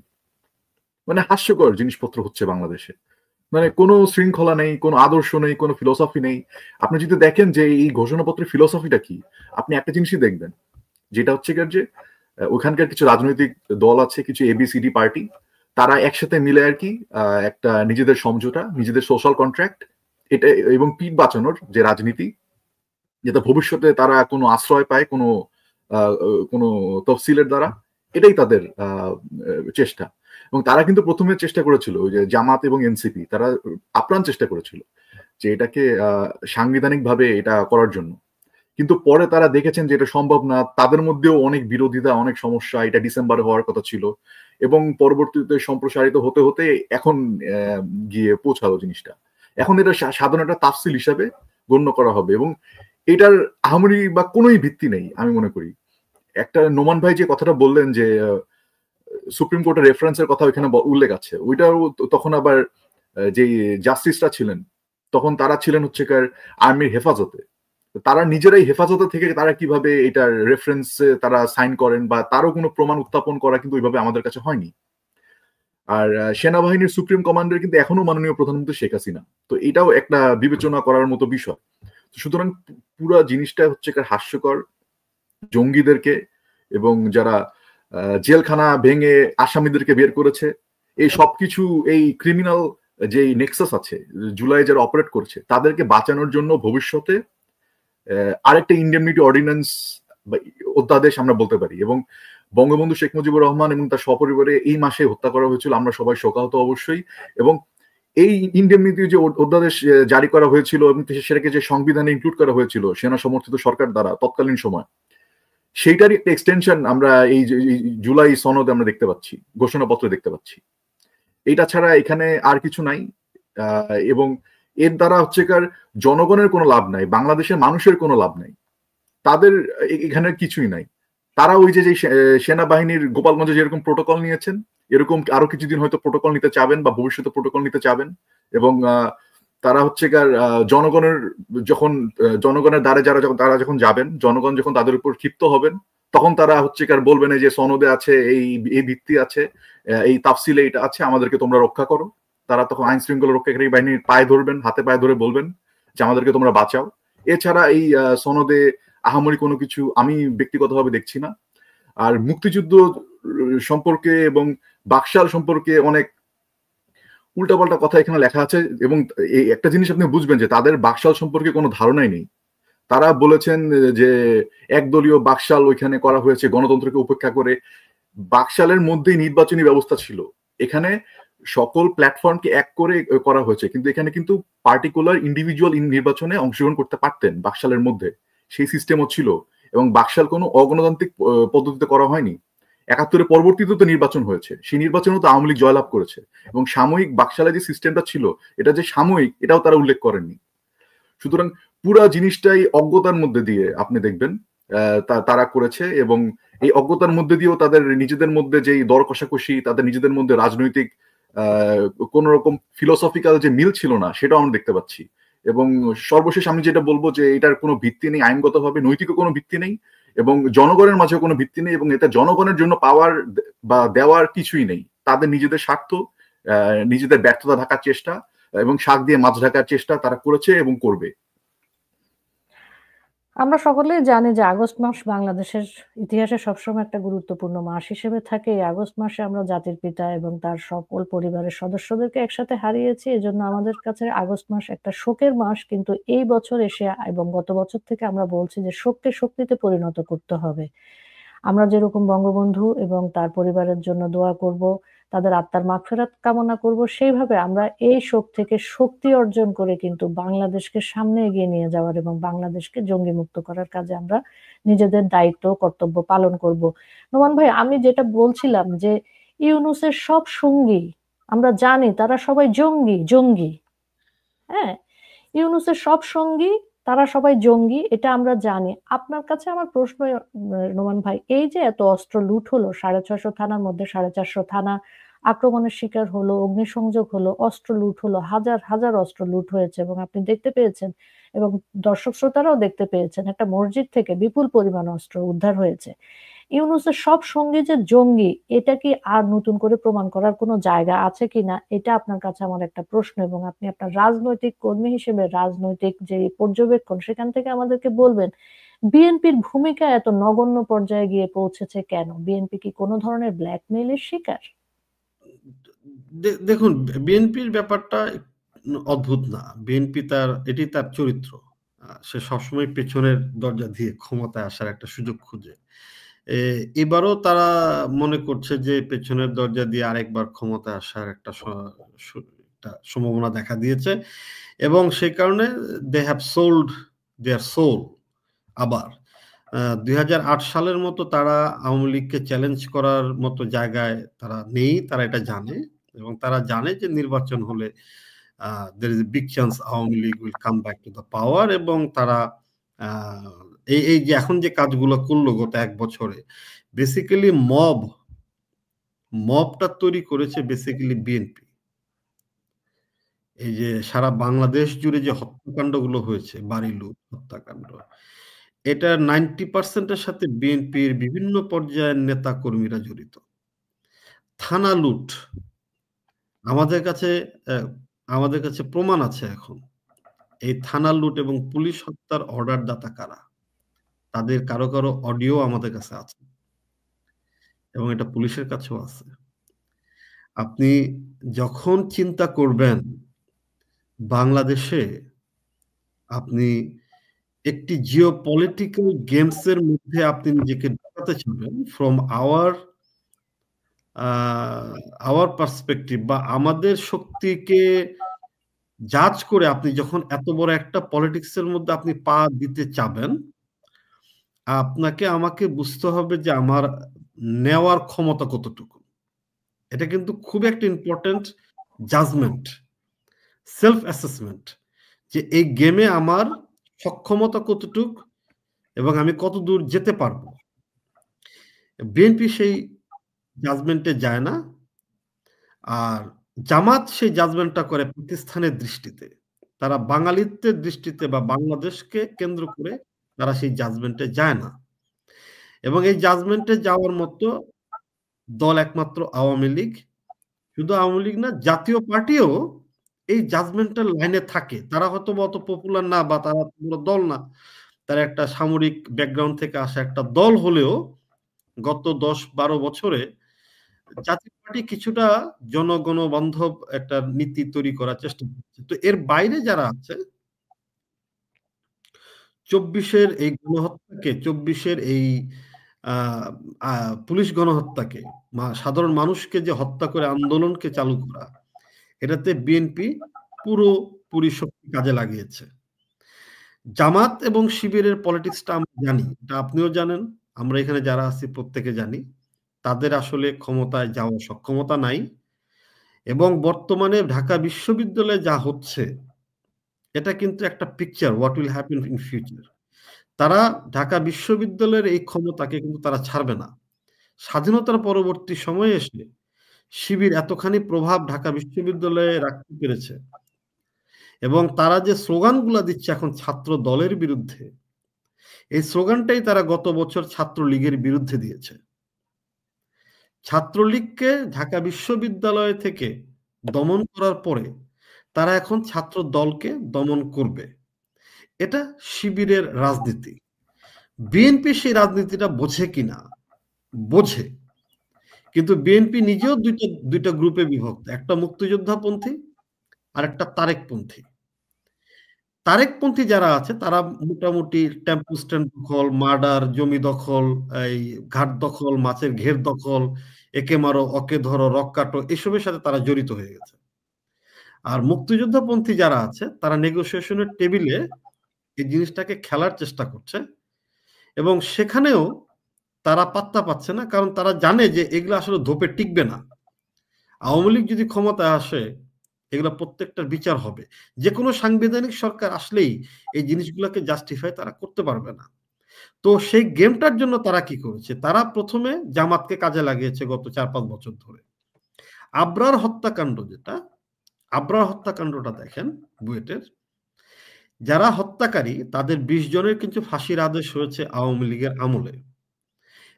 মানে হাস্যকর জিনিসপত্র হচ্ছে বাংলাদেশে। মানে কোনো শৃঙ্খলা নেই, কোনো আদর্শ নেই, কোনো ফিলোসফি নেই। আপনি যদি দেখেন যে এই ঘোষণাপত্রের ফিলোসফিটা কি, আপনি একটা জিনিসই দেখবেন, যেটা হচ্ছে যে ওখানকার কিছু রাজনৈতিক দল আছে, কিছু এবিসিডি পার্টি, তারা একসাথে মিলে আর কি একটা নিজেদের সমঝোতা, নিজেদের সোশ্যাল কন্ট্রাক্ট, এটা এবং পিঠ বাঁচানোর যে রাজনীতি, যেটা ভবিষ্যতে তারা কোনো আশ্রয় পায় কোনো কোনো তফসিলের দ্বারা, এটাই তাদের চেষ্টা। এবং তারা কিন্তু প্রথমে চেষ্টা করেছিল, ওই যে জামাত এবং এনসিপি, তারা আপ্রাণ চেষ্টা করেছিল যে এটাকে সাংবিধানিকভাবে এটা করার জন্য। কিন্তু পরে তারা দেখেছেন যে এটা সম্ভব না, তাদের মধ্যেও অনেক বিরোধিতা, অনেক সমস্যা। এটা ডিসেম্বরে হওয়ার কথা ছিল এবং পরবর্তীতে সম্প্রসারিত হতে হতে এখন গিয়ে পৌঁছালো জিনিসটা। এখন এটা সাধারণ একটা তাফসিল হিসাবে গণ্য করা হবে এবং এটার আহামরি বা কোনোই ভিত্তি নেই আমি মনে করি। একটা নোমান ভাই যে কথাটা বললেন যে সুপ্রিম কোর্টের রেফারেন্সের কথা ওইখানে উল্লেখ আছে, ওইটাও তখন আবার যে জাস্টিসরা ছিলেন তখন তারা ছিলেন হচ্ছে আর্মির হেফাজতে। তারা নিজেরাই হেফাজতে থেকে তারা কিভাবে এটার রেফারেন্সে তারা সাইন করেন বা তারও কোনো প্রমাণ উত্থাপন করা কিন্তু ওইভাবে আমাদের কাছে হয়নি। আর সেনাবাহিনীর সুপ্রিম কমান্ডার কিন্তু এখনো মাননীয় প্রধানমন্ত্রী শেখ হাসিনা। তো এটাও একটা বিবেচনা করার মতো বিষয়। সুতরাং পুরো জিনিসটা হচ্ছে হাস্যকর। জঙ্গিদেরকে এবং যারা জেলখানা ভেঙে আসামিদেরকে বের করেছে, এই সবকিছু এই ক্রিমিনাল যে নেক্সাস আছে জুলাই যারা অপারেট করছে, তাদেরকে বাঁচানোর জন্য ভবিষ্যতে আরেকটা ইন্ডেমনিটি অর্ডিন্যান্স বা অধ্যাদেশ আমরা বলতে পারি। এবং বঙ্গবন্ধু শেখ মুজিবুর রহমান এবং তার সপরিবারে এই মাসে হত্যা করা হয়েছিল, আমরা সবাই শোকাহত অবশ্যই। এবং এই ইন্ডেমনিটি যে অধ্যাদেশ জারি করা হয়েছিল এবং সেটাকে যে সংবিধানে ইনক্লুড করা হয়েছিল সেনা সমর্থিত সরকার দ্বারা তৎকালীন সময়, সেইটারই একটা এক্সটেনশন আমরা এই জুলাই সনদে আমরা দেখতে পাচ্ছি, ঘোষণাপত্রে দেখতে পাচ্ছি। এইটা ছাড়া এখানে আর কিছু নাই। এবং এর দ্বারা হচ্ছে জনগণের কোনো লাভ নাই, বাংলাদেশের মানুষের কোনো লাভ নাই, তাদের এখানে কিছুই নাই। তারা ওই যে সেনাবাহিনীর গোপালগঞ্জে যেরকম প্রোটোকল নিয়েছেন, এরকম আরো কিছুদিন হয়তো প্রোটোকল নিতে চাবেন বা ভবিষ্যতে প্রোটোকল নিতে চাবেন। এবং তারা হচ্ছে জনগণের যখন জনগণের দ্বারে তারা যখন যাবেন, জনগণ যখন তাদের উপর ক্ষিপ্ত হবেন, তখন তারা হচ্ছে বলবেন যে সনদে আছে এই ভিত্তি আছে, এই তাফসিলে এটা আছে, আমাদেরকে তোমরা রক্ষা করো। তারা তখন আইন শৃঙ্খলা রক্ষাকারী বাহিনীর পায়ে ধরবেন, হাতে পায়ে ধরে বলবেন যে আমাদেরকে তোমরা বাঁচাও। এছাড়া এই সনদে আহামরি কোনো কিছু আমি ব্যক্তিগতভাবে দেখছি না। আর মুক্তিযুদ্ধ সম্পর্কে এবং বাকশাল সম্পর্কে অনেক উল্টাপাল্টা কথা এখানে লেখা আছে। এবং এই একটা জিনিস আপনি বুঝবেন যে তাদের বাকশাল সম্পর্কে কোনো ধারণাই নেই। তারা বলেছেন যে একদলীয় বাকশাল ওইখানে করা হয়েছে গণতন্ত্রকে উপেক্ষা করে। বাকশালের মধ্যেই নির্বাচনী ব্যবস্থা ছিল, এখানে সকল প্ল্যাটফর্মকে এক করে করা হয়েছে, কিন্তু এখানে কিন্তু পার্টিকুলার ইন্ডিভিজুয়াল নির্বাচনে অংশগ্রহণ করতে পারতেন বাকশালের মধ্যে, সেই সিস্টেমও ছিল। এবং বাকশাল কোনো অগণতান্ত্রিক পদ্ধতিতে করা হয়নি। ৭১-এর পরবর্তীতে তো নির্বাচন হয়েছে, সেই নির্বাচনেও তো আওয়ামী লীগ জয়লাভ করেছে। এবং সাময়িক বাকশালে যে সিস্টেমটা ছিল, এটা যে সাময়িক এটাও তারা উল্লেখ করেননি। সুতরাং পুরা জিনিসটাই অজ্ঞতার মধ্যে দিয়ে আপনি দেখবেন তারা করেছে, এবং এই অজ্ঞতার মধ্যে দিয়েও তাদের নিজেদের মধ্যে যেই দর কষাকষি, তাদের নিজেদের মধ্যে রাজনৈতিক কোন রকম ফিলোসফিক্যাল যে মিল ছিল না, সেটাও আমরা দেখতে পাচ্ছি। এবং সর্বশেষ আমি যেটা বলবো যে এটার কোনো ভিত্তি নেই, আইনগতভাবে নৈতিক কোনো ভিত্তি নেই, এবং জনগণের মাঝে কোনো ভিত্তি নেই, এবং এটা জনগণের জন্য পাওয়ার বা দেওয়ার কিছুই নেই। তাদের নিজেদের স্বার্থ, নিজেদের ব্যর্থতা ঢাকার চেষ্টা এবং শাক দিয়ে মাছ ঢাকার চেষ্টা তারা করেছে এবং করবে। আমরা সকলেই জানি যে আগস্ট মাস বাংলাদেশের ইতিহাসে সবসময় একটা গুরুত্বপূর্ণ মাস হিসেবে থাকে। এই আগস্ট মাসে আমরা জাতির পিতা এবং তার সকল পরিবারের সদস্যদেরকে একসাথে হারিয়েছি। এজন্য আমাদের কাছে আগস্ট মাস একটা শোকের মাস। কিন্তু এই বছর এসে এবং গত বছর থেকে আমরা বলছি যে শোককে শক্তিতে পরিণত করতে হবে। আমরা যেরকম বঙ্গবন্ধু এবং তার পরিবারের জন্য দোয়া করব, তাদের আত্মার মাগফিরাত কামনা করব, সেইভাবে আমরা এই শোক থেকে শক্তি অর্জন করে কিন্তু বাংলাদেশকে সামনে এগিয়ে নিয়ে যাওয়ার এবং বাংলাদেশকে জঙ্গি মুক্ত করার কাজে আমরা নিজেদের দায়িত্ব কর্তব্য পালন করব। নোমান ভাই, আমি যেটা বলছিলাম যে ইউনূসের সব সঙ্গী আমরা জানি তারা সবাই জঙ্গি। হ্যাঁ, ইউনূসের সব সঙ্গী তারা সবাই জঙ্গি, এটা আমরা জানি। আপনার কাছে আমার প্রশ্ন, নোমান ভাই, এই যে এত অস্ত্র লুট হলো, 650 থানার মধ্যে 450 থানা আক্রমণের শিকার হলো, অগ্নিসংযোগ হলো, অস্ত্র লুট হলো, হাজার হাজার অস্ত্র লুট হয়েছে, এবং আপনি দেখতে পেয়েছেন এবং দর্শক শ্রোতারাও দেখতে পেয়েছেন একটা মসজিদ থেকে বিপুল পরিমাণ অস্ত্র উদ্ধার হয়েছে। ইউনূসের সব সঙ্গী যে জঙ্গি, এটা কি আর নতুন করে প্রমাণ করার কোনো জায়গা আছে কিনা, এটা আপনার কাছে আমার একটা প্রশ্ন, এবং আপনি আপনার রাজনৈতিক কর্মী হিসেবে রাজনৈতিক যে পর্যবেক্ষণ সেখান থেকে আমাদেরকে বলবেন বিএনপির ভূমিকা এত নগণ্য পর্যায়ে গিয়ে পৌঁছেছে কেন? বিএনপি কি কোনো ধরনের ব্ল্যাকমেইলের শিকার? দেখুন, বিএনপির ব্যাপারটা অদ্ভুত না। বিএনপি এটি তার চরিত্র। সে সবসময় পেছনের দরজা দিয়ে ক্ষমতায় আসার একটা সুযোগ খুঁজে। এবারও তারা মনে করছে যে পেছনের দরজা দিয়ে আরেকবার ক্ষমতায় আসার একটা সম্ভাবনা দেখা দিয়েছে, এবং সেই কারণে they have sold their soul. আবার 2008 সালের মতো তারা আওয়ামী লীগকে চ্যালেঞ্জ করার মতো জায়গায় তারা নেই, তারা এটা জানে, এবং তারা জানে যে নির্বাচন হলে there is a big chance Awami League will come back to the power, এবং তারা এই যে এখন যে কাজগুলো করলো গত 1 বছরে, বেসিক্যালি মবটা তৈরি করেছে বেসিক্যালি বিএনপি। এই যে সারা বাংলাদেশ জুড়ে যে হত্যাকাণ্ডগুলো হয়েছে, বাড়ি লুট, হত্যাকাণ্ড, এটা 90% সাথে বিএনপির বিভিন্ন পর্যায়ের নেতা কর্মীরা জড়িত। থানা লুট, আমাদের কাছে প্রমাণ আছে এখন। এই থানা লুট এবং পুলিশ হত্যার অর্ডার দাতা কারা, তাদের কারো কারো অডিও আমাদের কাছে আছে, এবং এটা পুলিশের কাছেও আছে। আপনি যখন চিন্তা করবেন বাংলাদেশে আপনি একটি জিওপলিটিক্যাল গেমসের মধ্যে আপনি নিজেকে ঢোকাতে চাবেন, ফ্রম আওয়ার পার্সপেক্টিভ বা আমাদের শক্তিকে জাজ করে আপনি যখন এত বড় একটা পলিটিক্সের মধ্যে আপনি পা দিতে চাবেন, আপনাকে আমাকে বুঝতে হবে যে আমার নেওয়ার ক্ষমতা কতটুকু। এটা কিন্তু খুব একটা ইম্পর্টেন্ট জাজমেন্ট, সেলফ অ্যাসেসমেন্ট, যে এই গেমে আমার সক্ষমতা কতটুকু এবং আমি কত দূর যেতে পারবো। বিএনপি সেই জাজমেন্টে যায় না, আর জামাত সেই জাজমেন্টটা করে পাকিস্তানের দৃষ্টিতে। তারা বাঙালিত্বের দৃষ্টিতে বা বাংলাদেশকে কেন্দ্র করে তারা সেই জাজমেন্টে যায় না, এবং এই জাজমেন্টে যাওয়ার মতো দল একমাত্র আওয়ামী লীগ। শুধু আওয়ামী লীগ না, জাতীয় পার্টিও এই জাজমেন্টাল লাইনে থাকে। তারা হয়তো অত পপুলার না বা তারা পুরো দল না, তারা একটা সামরিক ব্যাকগ্রাউন্ড থেকে আসা একটা দল হলেও গত 10-12 বছরে জাতীয় পার্টি কিছুটা জনগণ বান্ধব একটা নীতি তৈরি করার চেষ্টা করছে। তো এর বাইরে যারা আছে, 24-এর এই গণহত্যাকে, 24-এর এই পুলিশ গণহত্যাকে, সাধারণ মানুষকে যে হত্যা করে আন্দোলনকে চালু করা, এটাতে বিএনপি পুরোপুরি শক্তি কাজে লাগিয়েছে। জামাত এবং শিবিরের পলিটিক্সটা আমরা জানি, এটা আপনিও জানেন, আমরা এখানে যারা আছি প্রত্যেকে জানি, তাদের আসলে ক্ষমতায় যাওয়ার সক্ষমতা নাই, এবং বর্তমানে ঢাকা বিশ্ববিদ্যালয়ে যা হচ্ছে এটা কিন্তু একটা picture what will happen in future. তারা ঢাকা বিশ্ববিদ্যালয়ের এই ক্ষমতাকে কিন্তু তারা ছাড়বে না। স্বাধীনতার পরবর্তী সময়ে এসে শিবির এতখানি প্রভাব ঢাকা বিশ্ববিদ্যালয়ে রাখতে পেরেছে এবং তারা যে স্লোগানগুলা দিচ্ছে এখন ছাত্র দলের বিরুদ্ধে, এই স্লোগানটাই তারা গত বছর ছাত্রলীগের বিরুদ্ধে দিয়েছে। ছাত্রলীগকে ঢাকা বিশ্ববিদ্যালয় থেকে দমন করার পরে তারা এখন ছাত্র দলকে দমন করবে। এটা শিবিরের রাজনীতি। বিএনপি সেই রাজনীতিটা বোঝে কিনা? বোঝে, কিন্তু বিএনপি নিজেও দুইটা গ্রুপে বিভক্ত, একটা মুক্তিযোদ্ধাপন্থী আর একটা তারেকপন্থী। তারেকপন্থী যারা আছে তারা মোটামুটি টেম্পো স্ট্যান্ড দখল, মার্ডার, জমি দখল, এই ঘাট দখল, মাছের ঘের দখল, একে মারো অকে ধরো রক কাটো, এসবের সাথে তারা জড়িত হয়ে গেছে। আর মুক্তিযোদ্ধাপন্থী যারা আছে তারা নেগোসিয়েশনের টেবিলে এই জিনিসটাকে খেলার চেষ্টা করছে এবং সেখানেও তারা পাত্তা পাচ্ছে না, কারণ তারা জানে যে এগুলো আসলে ধোপে টিকবে না। আওয়ামী লীগ যদি ক্ষমতায় আসে এগুলো প্রত্যেকটার বিচার হবে। যে কোনো সাংবিধানিক সরকার আসলেই এই জিনিসগুলোকে জাস্টিফাই তারা করতে পারবে না। তো সেই গেমটার জন্য তারা কি করেছে? তারা প্রথমে জামাতকে কাজে লাগিয়েছে গত 4-5 বছর ধরে। আবরার হত্যাকাণ্ড যেটা, আবরার হত্যাকাণ্ডটা দেখেন বুয়েটের, যারা হত্যাকারী তাদের 20 জনের কিন্তু ফাঁসির আদেশ হয়েছে আওয়ামী লীগের আমলে।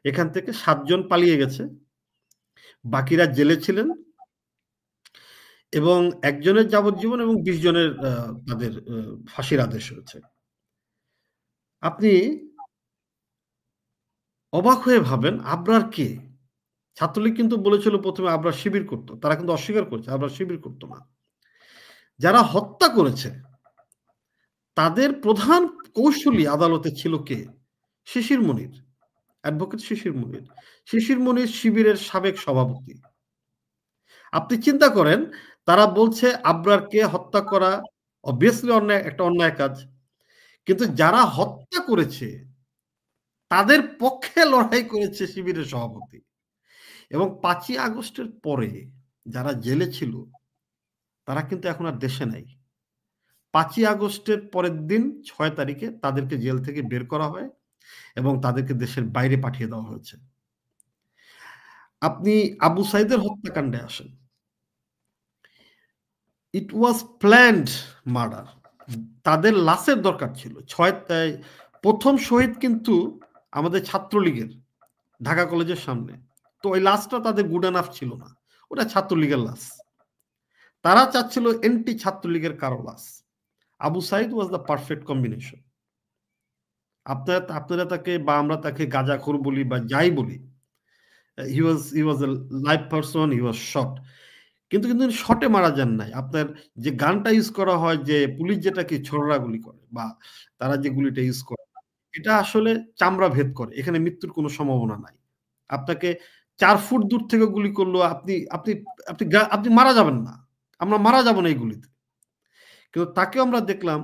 এখান থেকে 7 জন পালিয়ে গেছে, বাকিরা জেলে ছিলেন এবং একজনের যাবজ্জীবন এবং 20 জনের তাদের ফাঁসির আদেশ হয়েছে। আপনি অবাক হয়ে ভাবেন আবরার কে? ছাত্রলীগ কিন্তু বলেছিল প্রথমে আবরার শিবির করতো, তারা কিন্তু অস্বীকার করছে আবরার শিবির করতো না। যারা হত্যা করেছে তাদের প্রধান কৌশলী আদালতে ছিল কে? শিশির মনির, অ্যাডভোকেট শিশির মনির। শিশির মনির শিবিরের সাবেক সভাপতি। আপনি চিন্তা করেন, তারা বলছে আবরারকে হত্যা করা অবভিয়াসলি অন্যায়, একটা অন্যায় কাজ, কিন্তু যারা হত্যা করেছে তাদের পক্ষে লড়াই করেছে শিবিরের সভাপতি। এবং 5ই আগস্টের পরে যারা জেলে ছিল তারা কিন্তু এখন আর দেশে নাই। 5ই আগস্টের পরের দিন 6 তারিখে তাদেরকে জেল থেকে বের করা হয় এবং তাদেরকে দেশের বাইরে পাঠিয়ে দেওয়া হয়েছে। আপনি আবু সাইদের হত্যাকাণ্ডে আসেন, ইট ওয়াজ প্ল্যান্ড মার্ডার। তাদের লাশের দরকার ছিল। প্রথম শহীদ কিন্তু আমাদের ছাত্রলীগের ঢাকা কলেজের সামনে, তো ওই লাশটা তাদের গুড এনাফ ছিল না, ওটা ছাত্রলীগের লাশ। তারা চাচ্ছিল এন্টি ছাত্রলীগের কারো লাশ। Abu Sayeed was the perfect combination. আপনারা তাকে বা আমরা তাকে গাঁজাখোর বলি বা যাই বলি, হি ওয়াজ এ লাইভ পারসন, হি ওয়াজ শট। কিন্তু শটে মারা যান নাই। আপনার যে গানটা ইউজ করা হয়, যে পুলিশ যেটা কি ছোড়রা গুলি করে বা তারা যে গুলিটা ইউজ করে, এটা আসলে চামড়া ভেদ করে, এখানে মৃত্যুর কোনো সম্ভাবনা নাই। আপনাকে 4 ফুট দূর থেকে গুলি করলো, আপনি আপনি আপনি আপনি মারা যাবেন না, আমরা মারা যাব না এই গুলিতে। কিন্তু তাকেও আমরা দেখলাম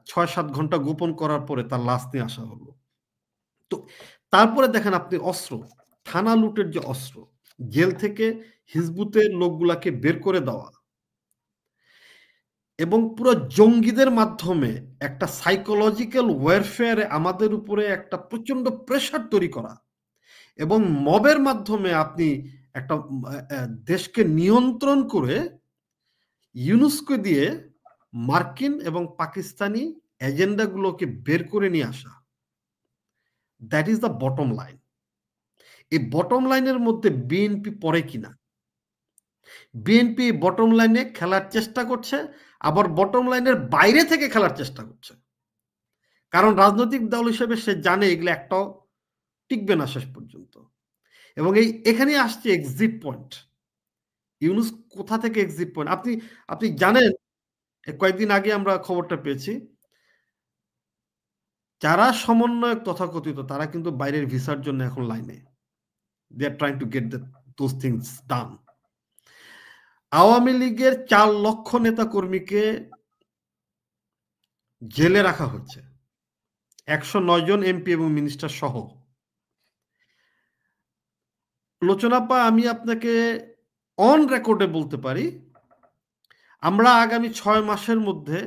6-7 ঘন্টা গোপন করার পরে তার লাশ নিয়ে আসা হলো। তো তারপরে দেখেন আপনি অস্ত্র, থানা লুটের যে অস্ত্র, জেল থেকে হিজবুতের লোকগুলাকে বের করে দেওয়া এবং পুরো জঙ্গিদের মাধ্যমে একটা সাইকোলজিক্যাল ওয়ারফেয়ারে আমাদের উপরে একটা প্রচন্ড প্রেশার তৈরি করা এবং মবের মাধ্যমে আপনি একটা দেশকে নিয়ন্ত্রণ করে ইউনুসকে দিয়ে মার্কিন এবং পাকিস্তানি এজেন্ডাগুলোকে বের করে নিয়ে আসা, that is the bottom line. এই বটম লাইনের মধ্যে বিএনপি পড়ে কিনা? বিএনপি বটম লাইনে খেলার চেষ্টা করছে, আবার বটম লাইনের বাইরে থেকে খেলার চেষ্টা করছে, কারণ রাজনৈতিক দল হিসেবে সে জানে এগুলো একটাও টিকবে না শেষ পর্যন্ত। এবং এখানে আসছে এক্সিট পয়েন্ট। ইউনুস কোথা থেকে এক্সিট পয়েন্ট? আপনি জানেন, কয়েকদিন আগে আমরা খবরটা পেয়েছি, যারা সমন্বয়ক তথাকথিত তারা কিন্তু বাইরের ভিসার জন্য এখন লাইনে, they are trying to get those things done. Awami লীগের 4 লক্ষ নেতা কর্মীকে জেলে রাখা হচ্ছে, 109 জন এমপি এবং মিনিস্টার সহ। লোচনাপা, আমি আপনাকে অন রেকর্ডে বলতে পারি, আমরা আগামী 6 মাসের মধ্যে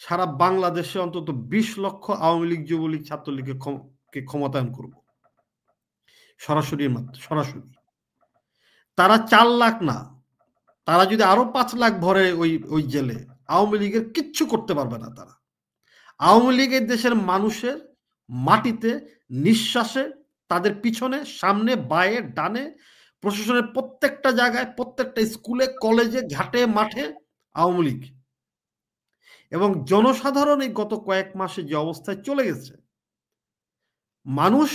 সারা বাংলাদেশে অন্তত 20 লক্ষ আওয়ামী লীগ, যুবলীগ, ছাত্রলীগকে ক্ষমতায়ন করব, সরাসরি সরাসরি। তারা 4 লাখ না, তারা যদি আরো 5 লাখ ভরে ওই জেলে, আওয়ামী লীগের কিচ্ছু করতে পারবে না তারা। আওয়ামী লীগের দেশের মানুষের মাটিতে, নিঃশ্বাসে, তাদের পিছনে, সামনে, বায়ে, ডানে, প্রশাসনের প্রত্যেকটা জায়গায়, প্রত্যেকটা স্কুলে, কলেজে, ঘাটে, মাঠে আওয়ামী লীগ। এবং জনসাধারণ এই গত কয়েক মাসে যে অবস্থায় চলে গেছে, মানুষ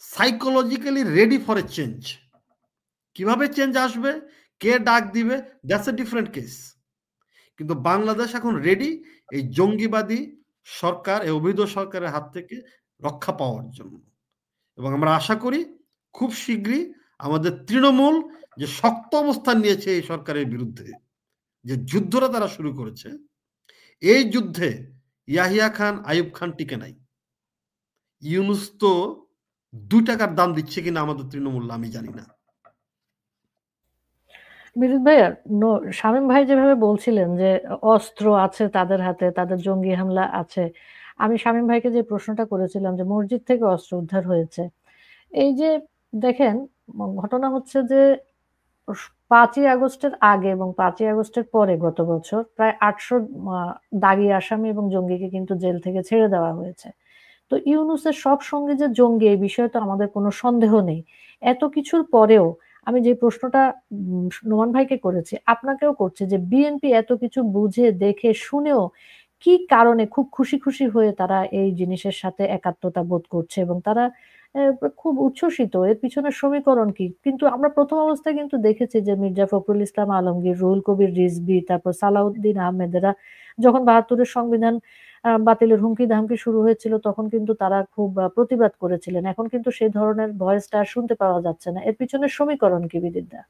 psychologically ready for a change. কিভাবে চেঞ্জ আসবে, কে ডাক দিবে, দ্যাটস এ ডিফারেন্ট কেস। কিন্তু বাংলাদেশ এখন রেডি এই জঙ্গিবাদী সরকার, এই অবৈধ সরকারের হাত থেকে রক্ষা পাওয়ার জন্য। এবং আমরা আশা করি খুব শীঘ্রই আমাদের তৃণমূল যে শক্ত অবস্থান নিয়েছে এই সরকারের বিরুদ্ধে, যে যুদ্ধটা তারা শুরু করেছে, এই যুদ্ধে ইয়াহিয়া খান, আইয়ুব খান টিকে নাই। ইউনূস তো 2 টাকার দাম দিচ্ছে কিনা আমাদের তৃণমূল আমি জানি না। বিদ্যুৎ ভাইয়া, শামীম ভাই যেভাবে বলছিলেন যে অস্ত্র আছে তাদের হাতে, তাদের জঙ্গি হামলা আছে, আমি শামীম ভাইকে যে প্রশ্নটা করেছিলাম যে মসজিদ থেকে অস্ত্র উদ্ধার হয়েছে, এই যে দেখেন ঘটনা হচ্ছে যে 5ই আগস্টের আগে এবং 5ই আগস্টের পরে গত বছর প্রায় 800 দাগী আসামি এবং জঙ্গিকে কিন্তু জেল থেকে ছেড়ে দেওয়া হয়েছে। তো ইউনূসের সব সঙ্গে যে জঙ্গি, এই বিষয়ে তো আমাদের কোনো সন্দেহ নেই। এত কিছুর পরেও আমি যে প্রশ্নটা নোমান ভাইকে করেছি, আপনাকেও করছি, যে বিএনপি এত কিছু বুঝে দেখে শুনেও কি কারণে খুব খুশি খুশি হয়ে তারা এই জিনিসের সাথে একাত্মতা বোধ করছে এবং তারা খুব উচ্ছ্বসিত, এর পিছনে সমীকরণ কি? কিন্তু আমরা প্রথম অবস্থায় কিন্তু দেখেছি যে মির্জা ফখরুল ইসলাম আলমগীর, রুহুল কবির রিজভী, তারপর সালাউদ্দিন আহমেদেরা যখন 72-এর সংবিধান বাতিলের হুমকি ধামকি শুরু হয়েছিল তখন কিন্তু তারা খুব প্রতিবাদ করেছিলেন। এখন কিন্তু সেই ধরনের ভয়েসটা আর শুনতে পাওয়া যাচ্ছে না। এর পিছনে সমীকরণ কি বিদিতদা?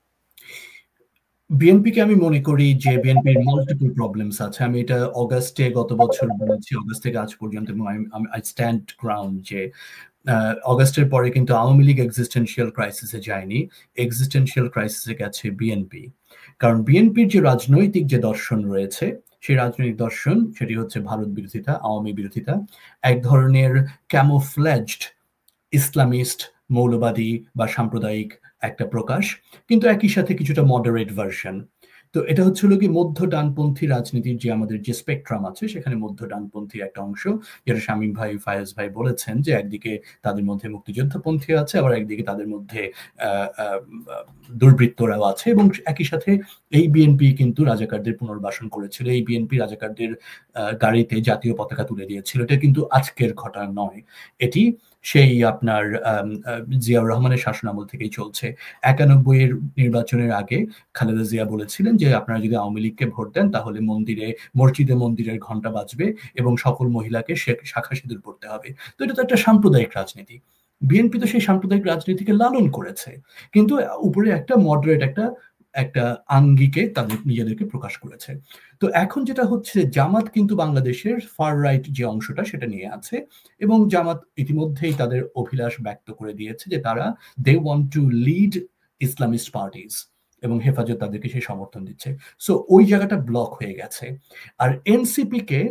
বিএনপিকে আমি মনে করি যে বিএনপির মাল্টিপল প্রবলেমস আছে। আমি এটা অগাস্টে গত বছর বলেছি, অগাস্ট থেকে আজ পর্যন্ত, এবং আই স্ট্যান্ড গ্রাউন্ড যে অগাস্টের পরে কিন্তু আওয়ামী লীগ এক্সিস্টেন্সিয়াল ক্রাইসিসে যায়নি, এক্সিস্টেন্সিয়াল ক্রাইসিসে গেছে বিএনপি। কারণ বিএনপির যে রাজনৈতিক যে দর্শন রয়েছে, সেই রাজনৈতিক দর্শন সেটি হচ্ছে ভারত বিরোধিতা, আওয়ামী বিরোধিতা, এক ধরনের ক্যামোফ্লেজড ইসলামিস্ট, মৌলবাদী বা সাম্প্রদায়িক একটা প্রকাশ, কিন্তু একই সাথে কিছুটা মডারেট ভার্সন। তো এটা হচ্ছে হলো কি মধ্য ডানপন্থী রাজনীতির যে আমাদের যে স্পেকট্রাম আছে, সেখানে মধ্য ডানপন্থী একটা অংশ, যেটা শামীম ভাই, ফায়েজ ভাই বলেছেন যে একদিকে তাদের মধ্যে মুক্তিযুদ্ধপন্থী আছে, আবার একদিকে তাদের মধ্যে দুর্বৃত্তরাও আছে, এবং একই সাথে এই বিএনপি কিন্তু রাজাকারদের পুনর্বাসন করেছিল, এই বিএনপি রাজাকারদের গাড়িতে জাতীয় পতাকা তুলে দিয়েছিল। এটা কিন্তু আজকের ঘটনা নয়, এটি সেই আপনার জিয়াউর রহমানের শাসনামল থেকেই চলছে। 91-এর নির্বাচনের আগে খালেদা জিয়া বলেছিলেন যে আপনারা যদি আওয়ামী লীগকে ভোট দেন তাহলে মসজিদে মন্দিরের ঘন্টা বাজবে এবং সকল মহিলাকে শাখা সিঁদুর পড়তে হবে। তো এটা তো একটা সাম্প্রদায়িক রাজনীতি। বিএনপি তো সেই সাম্প্রদায়িক রাজনীতিকে লালন করেছে, কিন্তু উপরে একটা মডারেট একটা আঙ্গিকে তাদের নিজেদেরকে প্রকাশ করেছে। তো এখন যেটা হচ্ছে, জামাত কিন্তু বাংলাদেশের ফার রাইট যে অংশটা সেটা নিয়ে আছে, এবং জামাত ইতিমধ্যেই তাদের অভিলাষ ব্যক্ত করে দিয়েছে যে তারা they want to lead Islamist parties, এবং হেফাজত তাদেরকে সেই সমর্থন দিচ্ছে। সো ওই জায়গাটা ব্লক হয়ে গেছে। আর এনসিপি কে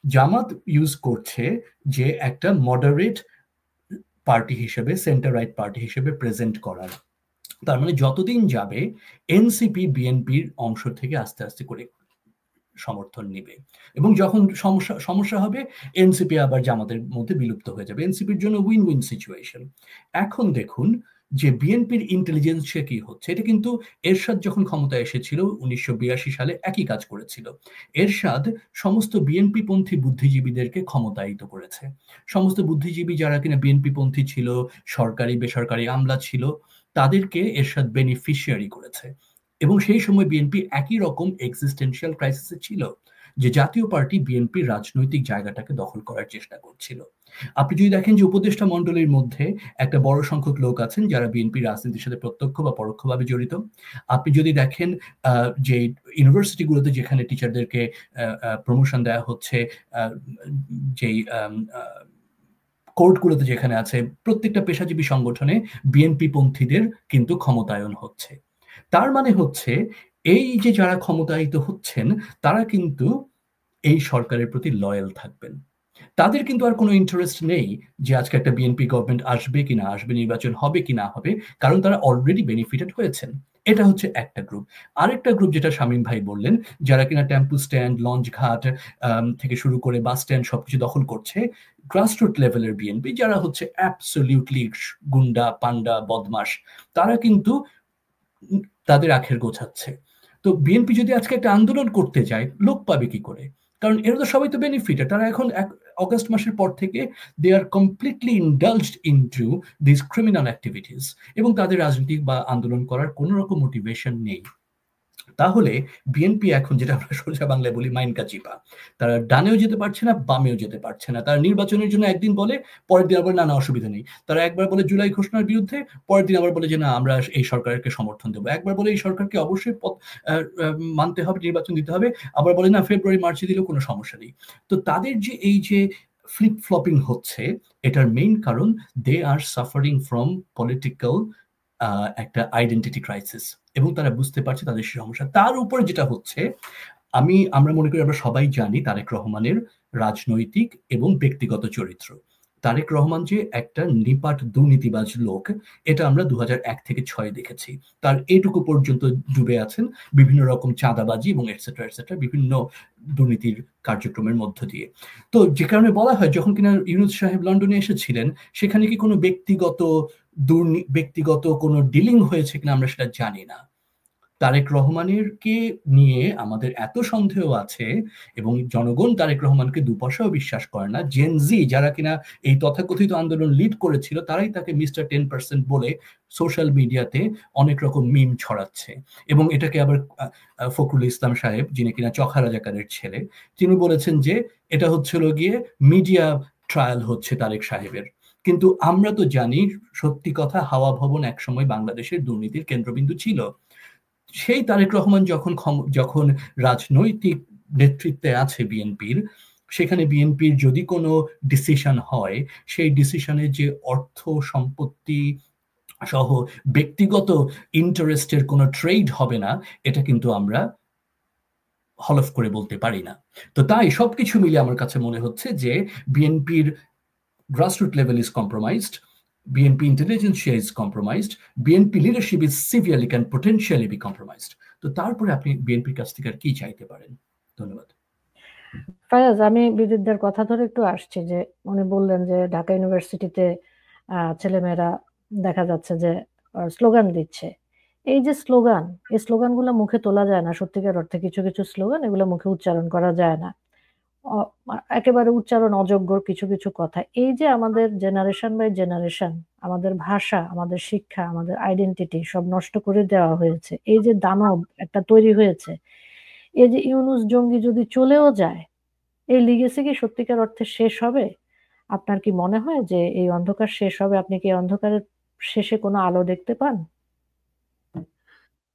জামাত ইউজ করছে যে একটা মডারেট পার্টি হিসেবে, সেন্টার রাইট পার্টি হিসেবে প্রেজেন্ট করার। তার মানে যতদিন যাবে এনসিপি বিএনপির অংশ থেকে আস্তে আস্তে করে সমর্থন নিবে, এবং যখন সমস্যা হবে এনসিপি আবার জামাতের মধ্যে বিলুপ্ত হয়ে যাবে। এনসিপির জন্য উইন উইন সিচুয়েশন। এখন দেখুন যে বিএনপির ইন্টেলিজেন্সে কি হচ্ছে। এটা কিন্তু এরশাদ যখন ক্ষমতায় এসেছিল 1982 সালে একই কাজ করেছিল। এরশাদ সমস্ত বিএনপি পন্থী বুদ্ধিজীবীদেরকে ক্ষমতায়িত করেছে। সমস্ত বুদ্ধিজীবী যারা কিনা বিএনপি পন্থী ছিল, সরকারি বেসরকারি আমলা ছিল, তাদেরকে এরশাদ বেনিফিশিয়ারি করেছে। এবং সেই সময় বিএনপি একই রকম এক্সিস্টেন্সিয়াল ক্রাইসিসে ছিল, যে জাতীয় পার্টি বিএনপির রাজনৈতিক জায়গাটাকে দখল করার চেষ্টা করছিল। আপনি যদি দেখেন যে উপদেষ্টা মণ্ডলীর মধ্যে একটা বড় সংখ্যক লোক আছেন যারা বিএনপি রাজনীতির সাথে প্রত্যক্ষ বা পরোক্ষভাবে জড়িত। আপনি যদি দেখেন যে ইউনিভার্সিটিগুলোতে যেখানে টিচারদেরকে প্রমোশন দেওয়া হচ্ছে, যেই কোর্টগুলোতে যেখানে আছে, প্রত্যেকটা পেশাজীবী সংগঠনে বিএনপি পন্থীদের কিন্তু ক্ষমতায়ন হচ্ছে। তার মানে হচ্ছে এই যে যারা ক্ষমতায়িত হচ্ছেন তারা কিন্তু এই সরকারের প্রতি লয়াল থাকবেন। তাদের কিন্তু আর কোনো ইন্টারেস্ট নেই যে আজকে একটা বিএনপি গভর্নমেন্ট আসবে কি না আসবে, নির্বাচন হবে কি না হবে, কারণ তারা অলরেডি বেনিফিটেড হয়েছেন। এটা হচ্ছে একটা গ্রুপ। আরেকটা গ্রুপ যেটা শামীম ভাই বললেন, যারা কিনা টেম্পু স্ট্যান্ড, লঞ্চ ঘাট থেকে শুরু করে বাস স্ট্যান্ড সবকিছু দখল করছে, গ্রাসরুট লেভেলের বিএনপি, যারা হচ্ছে অ্যাবসলিউটলি গুন্ডা পান্ডা বদমাস, তারা কিন্তু তাদের আখের গোছাচ্ছে। তো বিএনপি যদি আজকে একটা আন্দোলন করতে যায়, লোক পাবে কি করে? কারণ এরা তো সবাই তো বেনিফিটেড। তারা এখন অগাস্ট মাসের পর থেকে they are completely indulged into this criminal activities, এবং তাদের রাজনৈতিক বা আন্দোলন করার কোনো রকম মোটিভেশন নেই। তাহলে বিএনপি এখন, যেটা আমরা সোজা বাংলায় বলি, মাইনকা চিপা, তারা ডানেও যেতে পারছে না, বামেও যেতে পারছে না। তারা নির্বাচনের জন্য একদিন বলে, পরের দিন আবার না অসুবিধা নেই। তারা একবার বলে জুলাই ঘোষণার বিরুদ্ধে, পরের দিন আবার বলে যে না আমরা এই সরকারকে সমর্থন দেবো। একবার বলে এই সরকারকে অবশ্যই মানতে হবে, নির্বাচন দিতে হবে, আবার বলে না ফেব্রুয়ারি মার্চে দিলেও কোনো সমস্যা নেই। তো তাদের যে এই যে ফ্লিপ ফ্লপিং হচ্ছে, এটার মেইন কারণ দে আর সাফারিং ফ্রম পলিটিক্যাল একটা আইডেন্টিটি ক্রাইসিস, এবং তারা বুঝতে পারছে তাদের সমস্যা। তার উপরে যেটা হচ্ছে, আমরা মনে করি, আমরা সবাই জানি তারেক রহমানের রাজনৈতিক এবং ব্যক্তিগত চরিত্র। তারেক রহমান যে একটা নিপাট দুর্নীতিবাজ লোক, এটা আমরা 2001 থেকে 6 দেখেছি। তার এটুকু পর্যন্ত ডুবে আছেন বিভিন্ন রকম চাঁদাবাজি এবং এটসেট্রা এটসেট্রা বিভিন্ন দুর্নীতির কার্যক্রমের মধ্য দিয়ে। তো যে কারণে বলা হয়, যখন কিনা ইউনূস সাহেব লন্ডনে এসেছিলেন, সেখানে কি কোনো ব্যক্তিগত কোনো ডিলিং হয়েছে কিনা আমরা সেটা জানি না। তারেক রহমানের কে নিয়ে আমাদের এত সন্দেহ আছে, এবং জনগণ তারেক রহমানকে দুপয়সাও বিশ্বাস করে না। জেনজি যারা কিনা এই তথাকথিত আন্দোলন লিড করেছিল, তারাই তাকে মিস্টার 10% বলে সোশ্যাল মিডিয়াতে অনেক রকম মিম ছড়াচ্ছে। এবং এটাকে আবার ফখরুল ইসলাম সাহেব, যিনি কিনা চখা রাজাকারের ছেলে, তিনি বলেছেন যে এটা হচ্ছিল গিয়ে মিডিয়া ট্রায়াল হচ্ছে তারেক সাহেবের। কিন্তু আমরা তো জানি সত্যি কথা, হাওয়া ভবন একসময় বাংলাদেশের দুর্নীতির কেন্দ্রবিন্দু ছিল। সেই তারেক রহমান যখন রাজনৈতিক নেতৃত্বে আছে বিএনপির, সেখানে বিএনপির যদি কোনো ডিসিশন হয়, সেই ডিসিশনে যে অর্থ সম্পত্তি সহ ব্যক্তিগত ইন্টারেস্টের কোনো ট্রেড হবে না, এটা কিন্তু আমরা হলফ করে বলতে পারি না। তো তাই সবকিছু মিলে আমার কাছে মনে হচ্ছে যে বিএনপির grassroot level is compromised, BNP intelligentsia is compromised, BNP leadership is severely can potentially be compromised. তো তারপরে আপনি বিএনপির কাছ থেকে আর কি চাইতে পারেন? ধন্যবাদ। ফায়াজ, আমি বিদ্যুৎদের কথা ধরে একটু আসছি, যে উনি বললেন যে ঢাকা ইউনিভার্সিটিতে ছেলেমেয়েরা দেখা যাচ্ছে যে স্লোগান দিচ্ছে। এই যে স্লোগান, এই স্লোগানগুলো মুখে তোলা যায় না, সত্যিকার অর্থে কিছু কিছু স্লোগান এগুলো মুখে উচ্চারণ করা যায় না, একেবারে উচ্চারণ অযোগ্য কিছু কিছু কথা। এই যে আমাদের জেনারেশন বাই জেনারেশন আমাদের ভাষা, আমাদের শিক্ষা, আমাদের আইডেন্টিটি সব নষ্ট করে দেওয়া হয়েছে, এই যে দানব একটা তৈরি হয়েছে, এই যে ইউনূস জঙ্গি যদি চলেও যায়, এই লিগেসি কি সত্যিকার অর্থে শেষ হবে? আপনার কি মনে হয় যে এই অন্ধকার শেষ হবে? আপনি কি অন্ধকারের শেষে কোনো আলো দেখতে পান?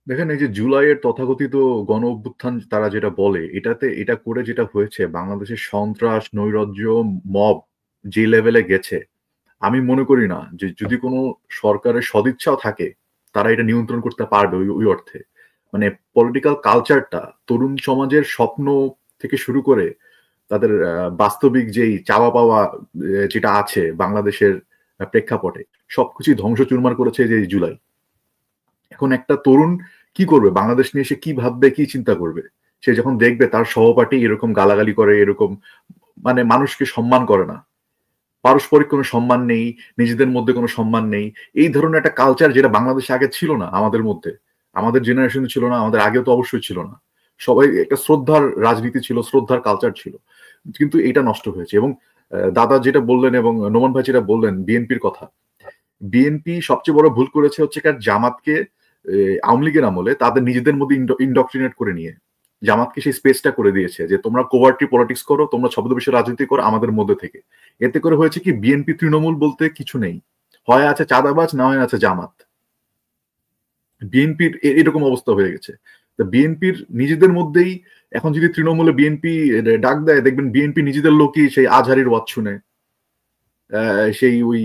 দেখেন, এই যে জুলাইয়ের তথাকথিত গণ অভ্যুত্থান তারা যেটা বলে, এটা করে যেটা হয়েছে, বাংলাদেশের সন্ত্রাস, নৈরাজ্য, মব যে লেভেলে গেছে, আমি মনে করি না যে যদি কোনো সরকারের সদিচ্ছাও থাকে তারা এটা নিয়ন্ত্রণ করতে পারবে ওই অর্থে। মানে পলিটিক্যাল কালচারটা তরুণ সমাজের স্বপ্ন থেকে শুরু করে তাদের বাস্তবিক যেই চাওয়া পাওয়া যেটা আছে বাংলাদেশের প্রেক্ষাপটে, সবকিছু ধ্বংস চুরমার করেছে যে জুলাই। এখন একটা তরুণ কি করবে, বাংলাদেশ নিয়ে সে কি ভাববে, কি চিন্তা করবে? সে যখন দেখবে তার সহপাঠী এরকম গালাগালি করে, এরকম মানে মানুষকে সম্মান করে না, পারস্পরিক কোনো সম্মান নেই, নিজেদের মধ্যে কোনো সম্মান নেই, এই ধরনের একটা কালচার যেটা বাংলাদেশে আগে ছিল না, আমাদের মধ্যে, আমাদের জেনারেশনে ছিল না, আমাদের আগেও তো অবশ্যই ছিল না। সবাই একটা শ্রদ্ধার রাজনীতি ছিল, শ্রদ্ধার কালচার ছিল, কিন্তু এটা নষ্ট হয়েছে। এবং দাদা যেটা বললেন এবং নোমান ভাই যেটা বললেন বিএনপির কথা, বিএনপি সবচেয়ে বড় ভুল করেছে হচ্ছে কার জামাতকে আওয়ামী লীগের আমলে তাদের নিজেদের মধ্যে ইন্ডক্ট্রিনেট করে নিয়ে জামাতকে সেই স্পেসটা করে দিয়েছে যে তোমরা কোভার্টি পলিটিক্স করো, তোমরা ছদ্মবেশে রাজনীতি করো আমাদের মধ্যে থেকে। এতে করে হয়েছে কি, বিএনপি তৃণমূল বলতে কিছু নেই, হয় আছে চাঁদাবাজ, না হয় আছে জামাত। বিএনপির এরকম অবস্থা হয়ে গেছে। বিএনপির নিজেদের মধ্যেই এখন যদি তৃণমূলে বিএনপি ডাক দেয়, দেখবেন বিএনপি নিজেদের লোকই সেই আজহারির ওয়াজ শুনে, সেই ওই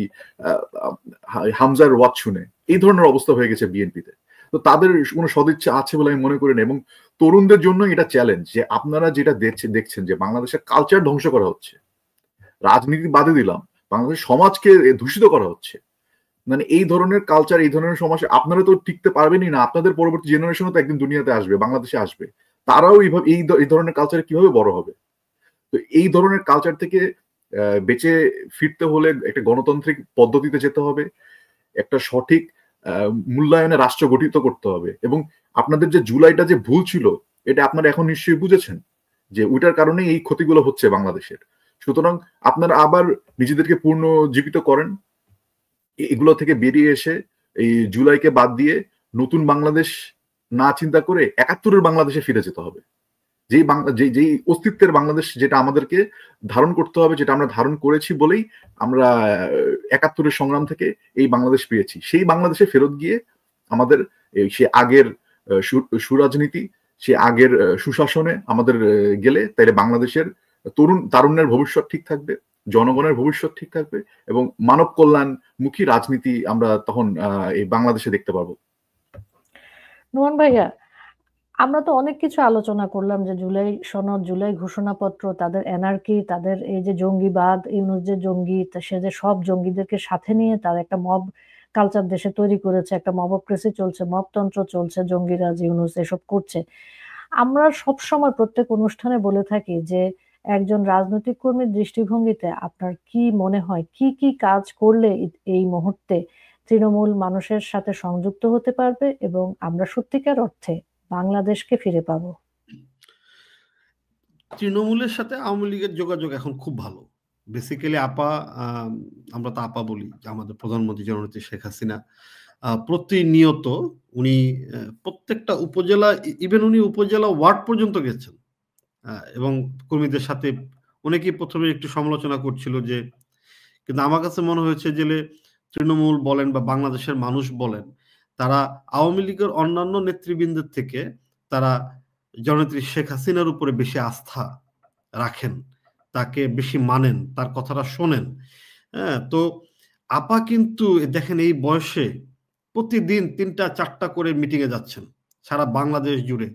হামজার ওয়াজ শুনে, এই ধরনের অবস্থা হয়ে গেছে বিএনপিতে। তো তাদের কোনো সদিচ্ছা আছে বলে আমি মনে করি না। এবং তরুণদের জন্য এটা চ্যালেঞ্জ যে আপনারা যেটা দেখছেন যে বাংলাদেশের কালচার ধ্বংস করা হচ্ছে, রাজনীতি বাদে দিলাম, বাংলাদেশের সমাজকে দূষিত করা হচ্ছে। মানে এই ধরনের কালচার, এই ধরনের সমাজ আপনারা তো টিকতে পারবেনই না। আপনাদের পরবর্তী জেনারেশনও তো একদিন দুনিয়াতে আসবে, বাংলাদেশে আসবে, তারাও এইভাবে এই ধরনের কালচারে কিভাবে বড় হবে? তো এই ধরনের কালচার থেকে বেঁচে ফিরতে হলে একটা গণতান্ত্রিক পদ্ধতিতে যেতে হবে, একটা সঠিক মূল্যায়নে রাষ্ট্র গঠিত করতে হবে। এবং আপনাদের যে জুলাইটা যে ভুল ছিল, এটা আপনারা এখন নিশ্চয়ই বুঝেছেন যে ওইটার কারণে এই ক্ষতিগুলো হচ্ছে বাংলাদেশের। সুতরাং আপনারা আবার নিজেদেরকে পুনর্জীবিত করেন, এগুলো থেকে বেরিয়ে এসে এই জুলাইকে বাদ দিয়ে নতুন বাংলাদেশ না চিন্তা করে ৭১-এর বাংলাদেশে ফিরে যেতে হবে। যেই অস্তিত্বের বাংলাদেশ যেটা আমাদেরকে ধারণ করতে হবে, যেটা আমরা ধারণ করেছি বলেই আমরা ৭১-এর সংগ্রাম থেকে এই বাংলাদেশ পেয়েছি। সেই বাংলাদেশে ফেরত গিয়ে আমাদের সে আগের সুরাজনীতি, সে আগের সুশাসনে আমাদের গেলে তাইলে বাংলাদেশের তারুণ্যের ভবিষ্যৎ ঠিক থাকবে, জনগণের ভবিষ্যৎ ঠিক থাকবে এবং মানব কল্যাণমুখী রাজনীতি আমরা তখন এই বাংলাদেশে দেখতে পাবো। নোমান ভাইয়া, আমরা তো অনেক কিছু আলোচনা করলাম যে জুলাই সনদ, জুলাই ঘোষণাপত্র, তাদের এনার্কি, তাদের এই যে জঙ্গিবাদ, ইউনূস যে জঙ্গি, সে যে সব জঙ্গিদেরকে সাথে নিয়ে তার একটা মব কালচার দেশে তৈরি করেছে, একটা মবক্রেসি চলছে, মবতন্ত্র চলছে, জঙ্গিরাজ ইউনূস এসব করছে। আমরা সব সময় প্রত্যেক অনুষ্ঠানে বলে থাকি যে একজন রাজনৈতিক কর্মীর দৃষ্টিভঙ্গিতে আপনার কি মনে হয়, কি কি কাজ করলে এই মুহূর্তে তৃণমূল মানুষের সাথে সংযুক্ত হতে পারবে এবং আমরা সত্যিকার অর্থে বাংলাদেশকে ফিরে পাবো? তৃণমূলের সাথে আওয়ামী লীগের যোগাযোগ এখন খুব ভালো। বেসিক্যালি আমরা তো আপা বলি, আমাদের প্রধানমন্ত্রী জননেত্রী শেখ হাসিনা প্রতিনিয়ত উনি প্রত্যেকটা উপজেলা, ইভেন উনি উপজেলা ওয়ার্ড পর্যন্ত গেছেন এবং কর্মীদের সাথে অনেকেই প্রথমে একটু সমালোচনা করছিল যে, কিন্তু আমার কাছে মনে হয়েছে যে তৃণমূল বলেন বা বাংলাদেশের মানুষ বলেন, তারা আওয়ামী লীগের অন্যান্য নেতৃবৃন্দের থেকে তারা জননেত্রী শেখ হাসিনার উপরে বেশি আস্থা রাখেন, তাকে বেশি মানেন, তার কথাটা শোনেন। হ্যাঁ, তো আপা কিন্তু দেখেন এই বয়সে প্রতিদিন ৩টা-৪টা করে মিটিংয়ে যাচ্ছেন, সারা বাংলাদেশ জুড়ে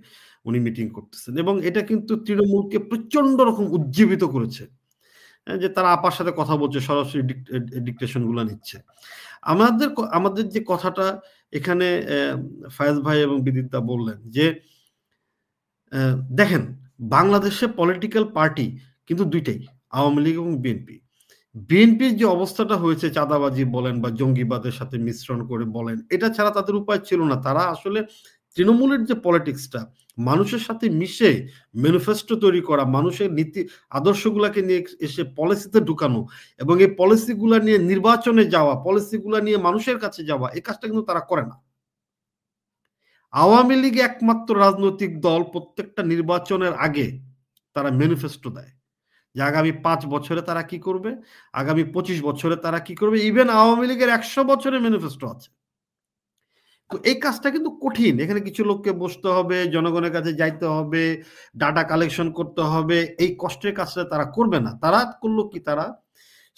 উনি মিটিং করতেছেন এবং এটা কিন্তু তৃণমূলকে প্রচন্ড রকম উজ্জীবিত করেছে যে তারা আপার সাথে কথা বলছে, সরাসরি ডিকটেশন গুলো নিচ্ছে। আমাদের যে কথাটা এখানে ফায়েজ ভাই এবং বিদিতা বললেন যে দেখেন বাংলাদেশে পলিটিক্যাল পার্টি কিন্তু দুইটাই, আওয়ামী লীগ এবং বিএনপি। বিএনপির যে অবস্থাটা হয়েছে, চাঁদাবাজি বলেন বা জঙ্গিবাদের সাথে মিশ্রণ করে বলেন, এটা ছাড়া তাদের উপায় ছিল না। তারা আসলে তৃণমূলের যে পলিটিক্সটা, মানুষের সাথে মিশে ম্যানিফেস্টো তৈরি করা, মানুষের নীতি আদর্শগুলাকে নিয়ে এসে পলিসিতে ঢুকানো এবং এই পলিসিগুলা নিয়ে নির্বাচনে যাওয়া, পলিসিগুলা নিয়ে মানুষের কাছে যাওয়া, এই কাজটা কিন্তু তারা করে না। আওয়ামী লীগ একমাত্র রাজনৈতিক দল প্রত্যেকটা নির্বাচনের আগে তারা ম্যানিফেস্টো দেয় যে আগামী 5 বছরে তারা কি করবে, আগামী 25 বছরে তারা কি করবে। ইভেন আওয়ামী লীগের 100 বছরের ম্যানিফেস্টো আছে। তো এই কাজটা কিন্তু কঠিন। এখানে কিছু লোককে বসতে হবে, জনগণের কাছে যাইতে হবে, ডাটা কালেকশন করতে হবে। এই কষ্টের কাজটা তারা করবে না। তারা করলো কি, তারা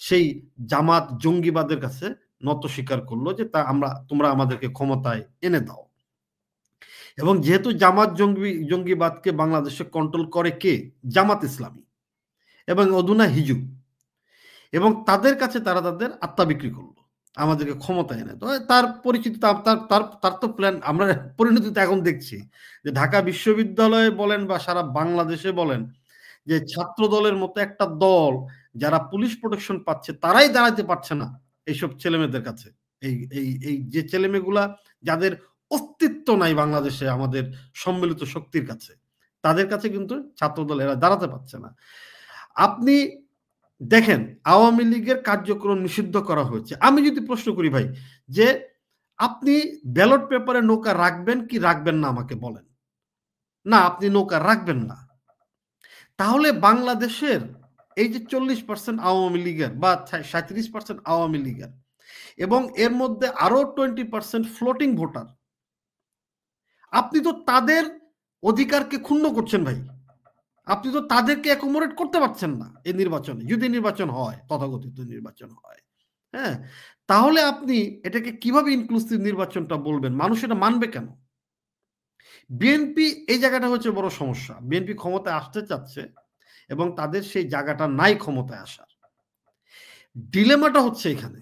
সেই জামাত জঙ্গিবাদের কাছে নত স্বীকার করলো যে তোমরা আমাদেরকে ক্ষমতায় এনে দাও। এবং যেহেতু জামাত জঙ্গিবাদকে বাংলাদেশে কন্ট্রোল করে কে? জামাত ইসলামী এবং অধুনা হিজু, এবং তাদের কাছে তারা তাদের আত্মা বিক্রি করলো, আমাদেরকে ক্ষমতা এনে। তো তার পরিচিতি, তার তো প্ল্যান আমরা পরিণতিতে এখন দেখছি যে ঢাকা বিশ্ববিদ্যালয়ে বলেন বা সারা বাংলাদেশে বলেন যে ছাত্র দলের মতো একটা দল যারা পুলিশ প্রোটেকশন পাচ্ছে তারাই দাঁড়াতে পারছে না এইসব ছেলেমেয়েদের কাছে। এই যে ছেলেমেয়েগুলা যাদের অস্তিত্ব নাই বাংলাদেশে আমাদের সম্মিলিত শক্তির কাছে, তাদের কাছে কিন্তু ছাত্রদল এরা দাঁড়াতে পারছে না। আপনি দেখেন আওয়ামী লীগের কার্যক্রম নিষিদ্ধ করা হয়েছে। আমি যদি প্রশ্ন করি ভাই যে আপনি ব্যালট পেপারে নৌকা রাখবেন কি রাখবেন না, আমাকে বলেন। না, আপনি নৌকা রাখবেন না। তাহলে বাংলাদেশের এই যে 40% আওয়ামী লীগের বা 37% আওয়ামী লীগের এবং এর মধ্যে আরো 20% ফ্লোটিং ভোটার, আপনি তো তাদের অধিকারকে ক্ষুণ্ণ করছেন ভাই। আপনি তো তাদেরকে অ্যাকোমোডেট করতে পারছেন না এই নির্বাচনে, যদি নির্বাচন হয়, তথাকথিত নির্বাচন হয়। হ্যাঁ, তাহলে আপনি এটাকে কিভাবে ইনক্লুসিভ নির্বাচনটা বলবেন? মানুষ এটা মানবে কেন? বিএনপি এই জায়গাটা হচ্ছে বড় সমস্যা। বিএনপি ক্ষমতায় আসতে চাচ্ছে এবং তাদের সেই জায়গাটা নাই ক্ষমতায় আসার। ডিলেমাটা হচ্ছে এখানে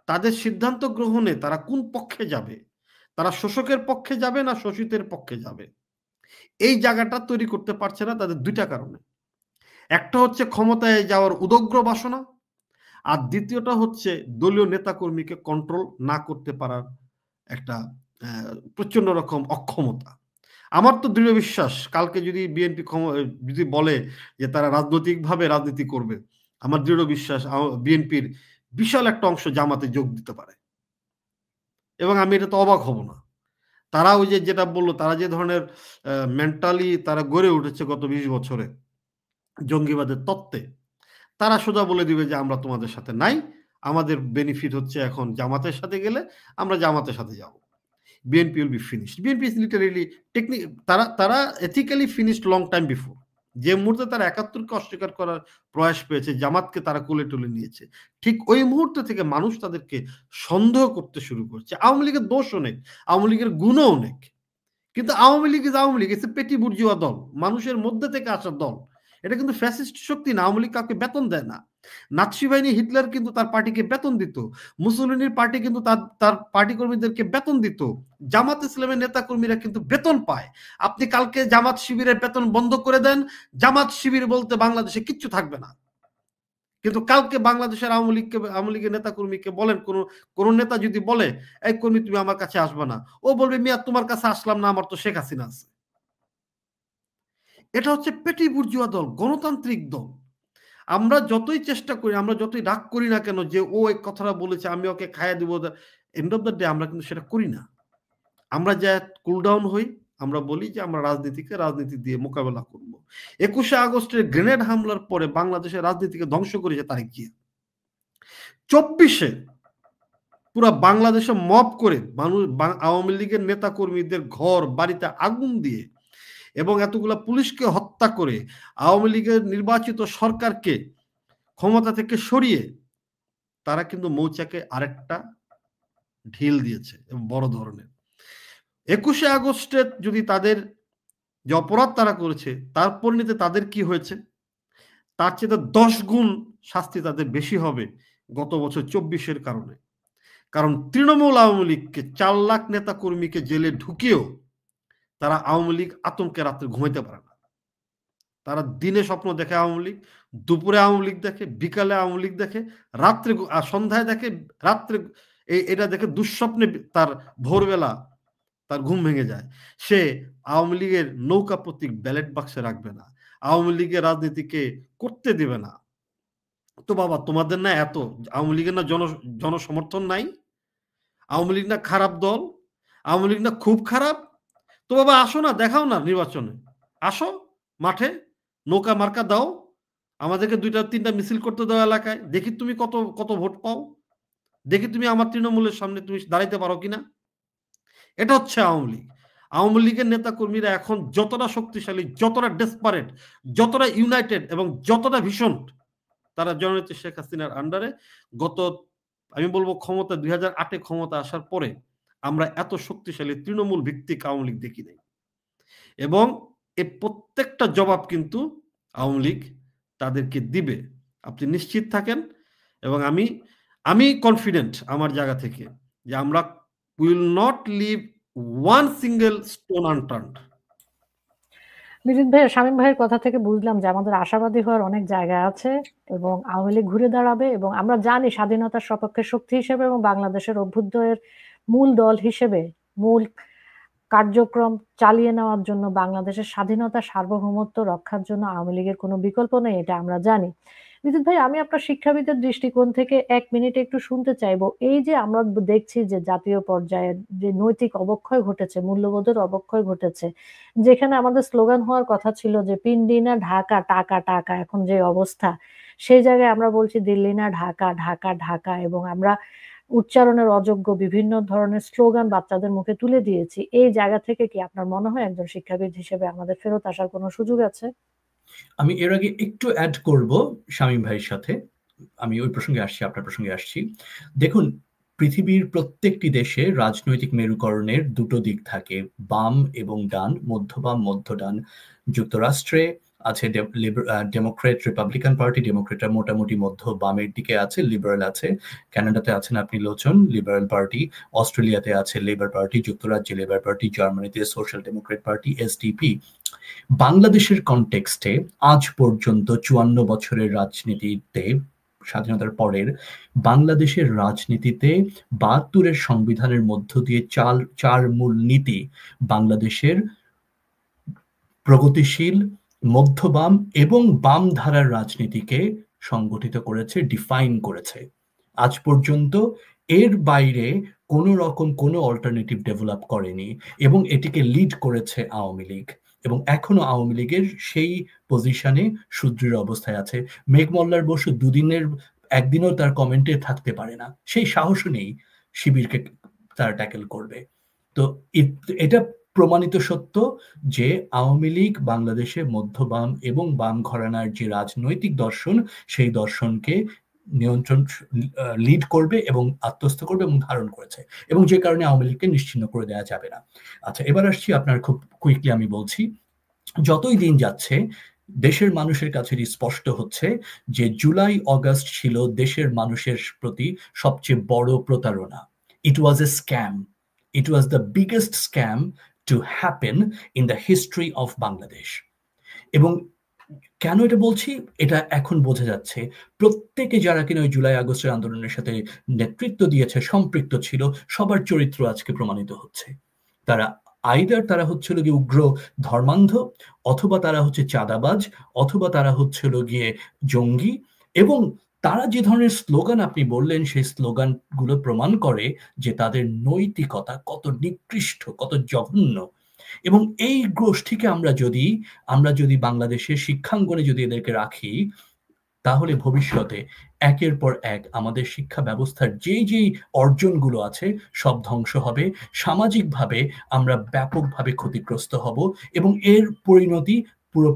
তাদের সিদ্ধান্ত গ্রহণে তারা কোন পক্ষে যাবে, তারা শোষকের পক্ষে যাবে না শোষিতের পক্ষে যাবে, এই জায়গাটা তৈরি করতে পারছে না তাদের দুইটা কারণে। একটা হচ্ছে ক্ষমতায় যাওয়ার উদগ্র বাসনা, আর দ্বিতীয়টা হচ্ছে দলীয় নেতাকর্মীকে কন্ট্রোল না করতে পারার একটা প্রচন্ড রকম অক্ষমতা। আমার তো দৃঢ় বিশ্বাস কালকে যদি বিএনপি যদি বলে যে তারা রাজনৈতিকভাবে রাজনীতি করবে, আমার দৃঢ় বিশ্বাস বিএনপির বিশাল একটা অংশ জামাতে যোগ দিতে পারে, এবং আমি এটা তো অবাক হব না। তারা ওই যে যেটা বললো, তারা যে ধরনের মেন্টালি তারা গড়ে উঠেছে গত 20 বছরে জঙ্গিবাদের তত্ত্বে, তারা সোজা বলে দিবে যে আমরা তোমাদের সাথে নাই, আমাদের বেনিফিট হচ্ছে এখন জামাতের সাথে গেলে আমরা জামাতের সাথে যাব। BNP will be finished. BNP is literally তারা ethically finished long time before. যে মুহূর্তে তারা 71কে অস্বীকার করার প্রয়াস পেয়েছে, জামাতকে তারা কোলে তুলে নিয়েছে, ঠিক ওই মুহূর্ত থেকে মানুষ তাদেরকে সন্দেহ করতে শুরু করছে। আওয়ামী লীগের দোষ অনেক, আওয়ামী লীগের গুণও অনেক, কিন্তু Awami League is Awami League, it's a পেটি বুর্জুয়া দল, মানুষের মধ্যে থেকে আসা দল। এটা কিন্তু ফ্যাসিস্ট শক্তি না। আওয়ামী লীগ কাউকে বেতন দেয় না। নাৎসি বাহিনী হিটলার কিন্তু তার পার্টিকে বেতন দিত, মুসলিনীর পার্টি কিন্তু তার পার্টি কর্মীদেরকে বেতন দিত, জামাত ইসলামের নেতা কর্মীরা কিন্তু বেতন পায়। আপনি কালকে জামাত শিবিরের বেতন বন্ধ করে দেন, জামাত শিবির বলতে বাংলাদেশে কিচ্ছু থাকবে না। কিন্তু কালকে বাংলাদেশের আওয়ামী লীগের নেতা কর্মীকে বলেন, কোন নেতা যদি বলে এই কর্মী তুমি আমার কাছে আসবে না, ও বলবে মিয়া তোমার কাছে আসলাম না, আমার তো শেখ হাসিনা আছে। এটা হচ্ছে পেটি বুর্জুয়া দল, গণতান্ত্রিক দল। আমরা যতই চেষ্টা করি, আমরা যতই রাগ করি না কেন যে ও এক কথাটা বলেছে আমি ওকে খাইয়া দিব, এন্ড অফ দ্য ডে আমরা কিন্তু সেটা করি না। আমরা যা কুল ডাউন হই, আমরা বলি যে আমরা রাজনীতি দিয়ে মোকাবেলা করব। 21শে আগস্টের গ্রেনেড হামলার পরে বাংলাদেশের রাজনীতিকে ধ্বংস করেছে তারেক জিয়া। 24-এ পুরা বাংলাদেশে মব করে মানুষ, আওয়ামী লীগের নেতা কর্মীদের ঘর বাড়িতে আগুন দিয়ে এবং এতগুলা পুলিশকে হত্যা করে আওয়ামী লীগের নির্বাচিত সরকারকে ক্ষমতা থেকে সরিয়ে তারা কিন্তু মৌচাকে আরেকটা ঢিল দিয়েছে এবং বড় ধরনের। 21শে আগস্টে যদি তাদের যে অপরাধ তারা করেছে তার পরিণতিতে তাদের কি হয়েছে, তার চেয়ে 10 গুণ শাস্তি তাদের বেশি হবে গত বছর 24-এর কারণে। কারণ তৃণমূল আওয়ামী লীগকে 4 লাখ নেতা কর্মীকে জেলে ঢুকিয়েও তারা আওয়ামী লীগ আতঙ্কে রাত্রে ঘুমাইতে পারে না। তারা দিনে স্বপ্ন দেখে আওয়ামী লীগ, দুপুরে আওয়ামী লীগ দেখে, বিকালে আওয়ামী লীগ দেখে, রাত্রে সন্ধ্যায় দেখে, রাত্রে এটা দেখে দুঃস্বপ্নে তার ভোরবেলা তার ঘুম ভেঙে যায়। সে আওয়ামী লীগের নৌকা প্রতীক ব্যালট বাক্সে রাখবে না, আওয়ামী লীগের রাজনীতিকে করতে দেবে না। তো বাবা তোমাদের না এত, আওয়ামী লীগের না জনসমর্থন নাই, আওয়ামী লীগ না খারাপ দল, আওয়ামী লীগ না খুব খারাপ, তো বাবা আসো না, দেখাও না নির্বাচনে, আসো মাঠে, নৌকা মার্কা দাও, আমাদেরকে 2-3টা মিছিল করতে দাও এলাকায়, দেখি তুমি কত ভোট পাও, দেখি তুমি আমার তৃণমূলের সামনে তুমি দাঁড়াইতে পারো কিনা। এটা হচ্ছে আওয়ামী লীগ। আওয়ামী লীগের নেতা কর্মীরা এখন যতটা শক্তিশালী, যতটা ডেসপারেট, যতটা ইউনাইটেড এবং যতটা ভীষণ, তারা জননেত্রী শেখ হাসিনার আন্ডারে আমি বলবো ক্ষমতা 2008-এ ক্ষমতা আসার পরে আমরা এত শক্তিশালী তৃণমূল ভিত্তিক আওয়ামী লীগ দেখি নাই। এবং এই প্রত্যেকটা জবাব কিন্তু আওয়ামী লীগ তাদেরকে দিবে, আপনি নিশ্চিত থাকেন। এবং আমি কনফিডেন্ট আমার জায়গা থেকে যে আমরা will not leave one single stone unturned. Mijid ভাই, শামীম ভাইয়ের কথা থেকে বুঝলাম যে আমাদের আশাবাদী হওয়ার অনেক জায়গা আছে এবং আওয়ামী লীগ ঘুরে দাঁড়াবে, এবং আমরা জানি স্বাধীনতার সপক্ষে শক্তি হিসেবে এবং বাংলাদেশের অভ্যুদয়ের মূল দল হিসেবে মূল কার্যক্রম চালিয়ে নেওয়ার জন্য, বাংলাদেশের স্বাধীনতা সার্বভৌমত্ব রক্ষার জন্য আওয়ামী লীগের কোনো বিকল্প নেই, এটা আমরা জানি। মিজিদ ভাই, আমি আপনার শিক্ষাবিদের দৃষ্টিকোণ থেকে 1 মিনিটে একটু শুনতে চাইবো, এই যে আমরা দেখছি যে জাতীয় পর্যায়ে যে নৈতিক অবক্ষয় ঘটেছে, মূল্যবোধের অবক্ষয় ঘটেছে, যেখানে আমাদের স্লোগান হওয়ার কথা ছিল যে পিন্ডি না ঢাকা, টাকা টাকা, এখন যে অবস্থা, সেই জায়গায় আমরা বলছি দিল্লি না ঢাকা, ঢাকা ঢাকা, এবং আমরা উচ্চারণের অযোগ্য বিভিন্ন ধরনের স্লোগান বাচ্চাদের মুখে তুলে দিয়েছি। এই জায়গা থেকে কি আপনার মনে হয় একজন শিক্ষাবিদ হিসেবে আমাদের ফেরত আসার কোনো সুযোগ আছে? আমি এর আগে একটু অ্যাড করব শামীম ভাইয়ের সাথে, আমি ওই প্রসঙ্গে আসছি, আপনার প্রসঙ্গে আসছি। দেখুন, পৃথিবীর প্রত্যেকটি দেশে রাজনৈতিক মেরুকরণের দুটো দিক থাকে, বাম এবং ডান, মধ্যবাম মধ্য ডান। যুক্তরাষ্ট্রে আছে ডেমোক্রেট রিপাবলিকান পার্টি, ডেমোক্রেটরা মোটামুটি মধ্য বামের দিকে আছে, লিবারেল আছে। কানাডাতে আছেন আপনি লোচন, লিবারেল পার্টি। অস্ট্রেলিয়াতে আছে লেবার পার্টি, যুক্তরাজ্যে লেবার পার্টি, জার্মানিতে সোশ্যাল ডেমোক্রেট পার্টি এসডিপি। বাংলাদেশের কনটেক্সটে আজ পর্যন্ত 54 বছরের রাজনীতিতে, স্বাধীনতার পরের বাংলাদেশের রাজনীতিতে 72-এর সংবিধানের মধ্য দিয়ে চার মূল নীতি বাংলাদেশের প্রগতিশীল, মধ্যবাম এবং বাম ধারার রাজনীতিকে সংগঠিত করেছে, ডিফাইন করেছে। আজ পর্যন্ত এর বাইরে কোনো রকম কোনো অল্টারনেটিভ ডেভেলপ করেনি এবং এটিকে লিড করেছে আওয়ামী লীগ, এবং এখনো আওয়ামী লীগের সেই পজিশনে সুদৃঢ় অবস্থায় আছে। মেঘ মোল্লার বসু একদিনও তার কমেন্টে থাকতে পারে না, সেই সাহসও নেই শিবিরকে তারা ট্যাকেল করবে। তো এটা প্রমাণিত সত্য যে আওয়ামী লীগ বাংলাদেশে মধ্যবাম এবং বাম ঘরানার যে রাজনৈতিক দর্শন, সেই দর্শনকে নিয়ন্ত্রণ লিড করবে এবং আত্মস্থ করবে এবং ধারণ করেছে, এবং যে কারণে আওয়ামী লীগকে নিশ্চিহ্ন করে দেওয়া যাবে না। আচ্ছা, এবার আসছি আপনার, খুব কুইকলি আমি বলছি, যতই দিন যাচ্ছে দেশের মানুষের কাছে স্পষ্ট হচ্ছে যে জুলাই অগাস্ট ছিল দেশের মানুষের প্রতি সবচেয়ে বড় প্রতারণা। It was a scam, it was the biggest scam to happen in the history of Bangladesh. এবং কেন এটা বলছি, এটা এখন বোঝা যাচ্ছে। প্রত্যেকে যারা কিনা ওই জুলাই আগস্টের আন্দোলনের সাথে নেতৃত্ব দিয়েছে, সম্পৃক্ত ছিল, সবার চরিত্র আজকে প্রমাণিত হচ্ছে। তারা হচ্ছিল গিয়ে উগ্র ধর্মান্ধ, অথবা তারা হচ্ছে চাঁদাবাজ, অথবা তারা হচ্ছিল গিয়ে জঙ্গি। এবং তারা যে ধরনের স্লোগান আপনি বললেন, সেই স্লোগানগুলো প্রমাণ করে যে তাদের নৈতিকতা কত নিকৃষ্ট, কত জঘন্য। এবং এই গোষ্ঠীকে আমরা যদি বাংলাদেশের শিক্ষাঙ্গনে যদি এদেরকে রাখি, তাহলে ভবিষ্যতে একের পর এক আমাদের শিক্ষা ব্যবস্থার যেই অর্জনগুলো আছে সব ধ্বংস হবে। সামাজিকভাবে আমরা ব্যাপকভাবে ক্ষতিগ্রস্ত হব, এবং এর পরিণতি পুরো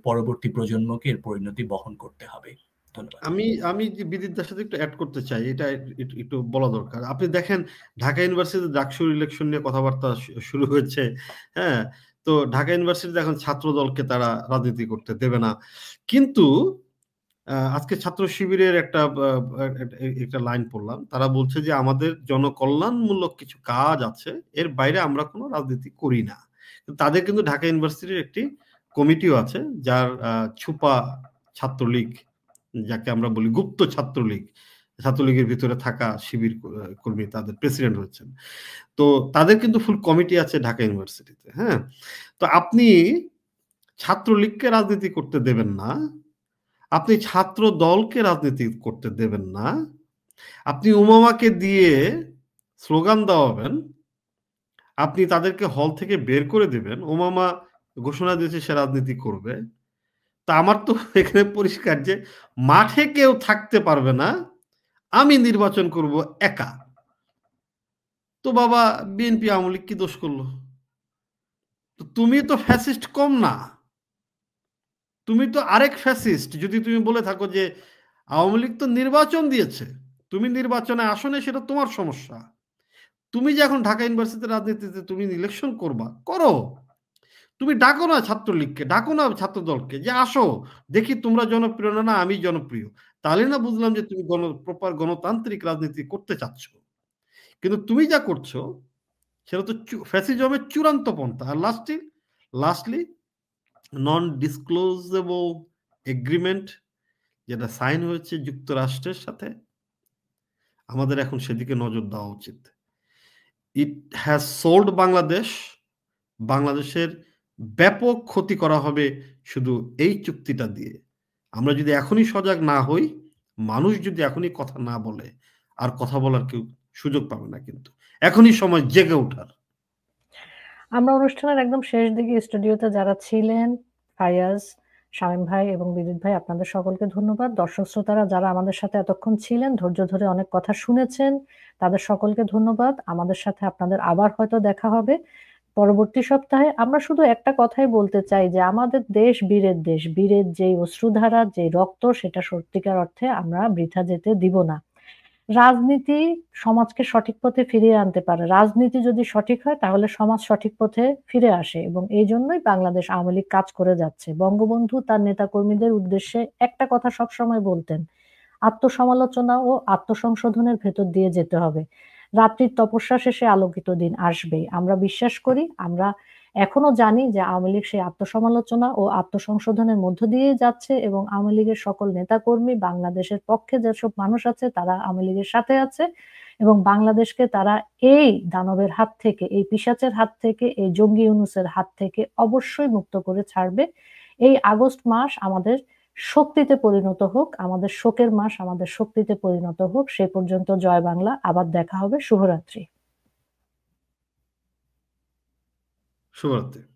পরবর্তী প্রজন্মকে এর পরিণতি বহন করতে হবে। ধন্যবাদ। আমি যে বিদিতার সাথে একটু অ্যাড করতে চাই, এটা একটু বলা দরকার। আপনি দেখেন ঢাকা ইউনিভার্সিটিতে ডাকসুর ইলেকশন নিয়ে কথাবার্তা শুরু হয়েছে, হ্যাঁ। তো ঢাকা ইউনিভার্সিটিতে এখন ছাত্র দলকে তারা রাজনীতি করতে দেবে না, কিন্তু আজকে ছাত্র শিবিরের একটা লাইন পড়লাম, তারা বলছে যে আমাদের জনকল্যাণমূলক কিছু কাজ আছে, এর বাইরে আমরা কোনো রাজনীতি করি না। তাদের কিন্তু ঢাকা ইউনিভার্সিটির একটি কমিটিও আছে, যার ছুপা ছাত্রলীগ, যাকে আমরা বলি গুপ্ত ছাত্রলীগের ভিতরে থাকা শিবির কর্মী তাদের প্রেসিডেন্ট হচ্ছেন। তো তাদের কিন্তু ফুল কমিটি আছে ঢাকা ইউনিভার্সিটিতে, হ্যাঁ। তো আপনি ছাত্রলীগকে রাজনীতি করতে দেবেন না, আপনি ছাত্র দলকে রাজনীতি করতে দেবেন না, আপনি উমামাকে দিয়ে স্লোগান দেওয়াবেন, আপনি তাদেরকে হল থেকে বের করে দেবেন। উমামা ঘোষণা দিয়েছে সে রাজনীতি করবে। তা আমার তো এখানে পরিষ্কার যে মাঠে কেউ থাকতে পারবে না, আমি নির্বাচন করব একা। তো বাবা, বিএনপি আওয়ামী লীগ কি দোষ করলো? তো তুমি তো ফ্যাসিস্ট কম না, তুমি তো আরেক ফ্যাসিস্ট। যদি তুমি বলে থাকো যে আওয়ামী লীগ তো নির্বাচন দিয়েছে, তুমি নির্বাচনে আসো না, সেটা তোমার সমস্যা। তুমি যে এখন ঢাকা ইউনিভার্সিটির রাজনীতিতে তুমি ইলেকশন করো, তুমি ডাকো না ছাত্রলীগকে, ডাকো না ছাত্র দলকে, যে আসো দেখি তোমরা জনপ্রিয় না আমি জনপ্রিয়। তাহলে না বুঝলাম যে তুমি প্রপার গণতান্ত্রিক রাজনীতি করতে চাচ্ছ। কিন্তু তুমি যা করছো সেটা তো ফ্যাসিজমের চূড়ান্ত পন্থা। আর লাস্টলি নন ডিসক্লোজেবল এগ্রিমেন্ট যেটা সাইন হয়েছে যুক্তরাষ্ট্রের সাথে, আমাদের এখন সেদিকে নজর দেওয়া উচিত। ইট হ্যাজ সোল্ড বাংলাদেশের ব্যাপক ক্ষতি করা হবে শুধু এই চুক্তিটা দিয়ে। আমরা যদি এখনই সজাগ না হই, মানুষ যদি এখনই কথা না বলে, আর কথা বলার কেউ সুযোগ পাবে না। কিন্তু এখনই সময় জেগে ওঠার। আমরা অনুষ্ঠানের একদম শেষ দিকে স্টুডিওতে যারা ছিলেন, ফায়াজ, শামীম ভাই এবং বিদিত ভাই, আপনাদের সকলকে ধন্যবাদ। দর্শক শ্রোতারা যারা আমাদের সাথে এতক্ষণ ছিলেন, ধৈর্য ধরে অনেক কথা শুনেছেন, তাদের সকলকে ধন্যবাদ। আমাদের সাথে আপনাদের আবার হয়তো দেখা হবে পরবর্তী সপ্তাহে। আমরা শুধু একটা কথাই বলতে চাই যে আমাদের দেশ বীরের দেশ, বীরের যে অশ্রুধারা, যে রক্ত, সেটা সত্যিকার অর্থে আমরা বৃথা যেতে দিব না। রাজনীতি সমাজকে সঠিক পথে ফিরিয়ে আনতে পারে। রাজনীতি যদি সঠিক হয় তাহলে সমাজ সঠিক পথে ফিরে আসে, এবং এই জন্যই বাংলাদেশ আওয়ামী লীগ কাজ করে যাচ্ছে। বঙ্গবন্ধু তার নেতাকর্মীদের উদ্দেশ্যে একটা কথা সবসময় বলতেন, আত্মসমালোচনা ও আত্মসংশোধনের ভেতর দিয়ে যেতে হবে। রাত্রির তপস্যা শেষে আলোকিত দিন আসবেই। আমরা বিশ্বাস করি, আমরা এখনো জানি যে আওয়ামী লীগ সেই আত্মসমালোচনা ও আত্মসংশোধনের মধ্য দিয়ে যাচ্ছে, এবং আওয়ামী লীগের সকল নেতাকর্মী, বাংলাদেশের পক্ষে যেসব মানুষ আছে তারা আওয়ামী লীগের সাথে আছে, এবং বাংলাদেশকে তারা এই দানবের হাত থেকে, এই পিশাচের হাত থেকে, এই জঙ্গি ইউনূসের হাত থেকে অবশ্যই মুক্ত করে ছাড়বে। এই আগস্ট মাস আমাদের শক্তিতে পরিণত হোক, আমাদের শোকের মাস আমাদের শক্তিতে পরিণত হোক। সে পর্যন্ত জয় বাংলা। আবার দেখা হবে। শুভরাত্রি। শুভরাত্রি।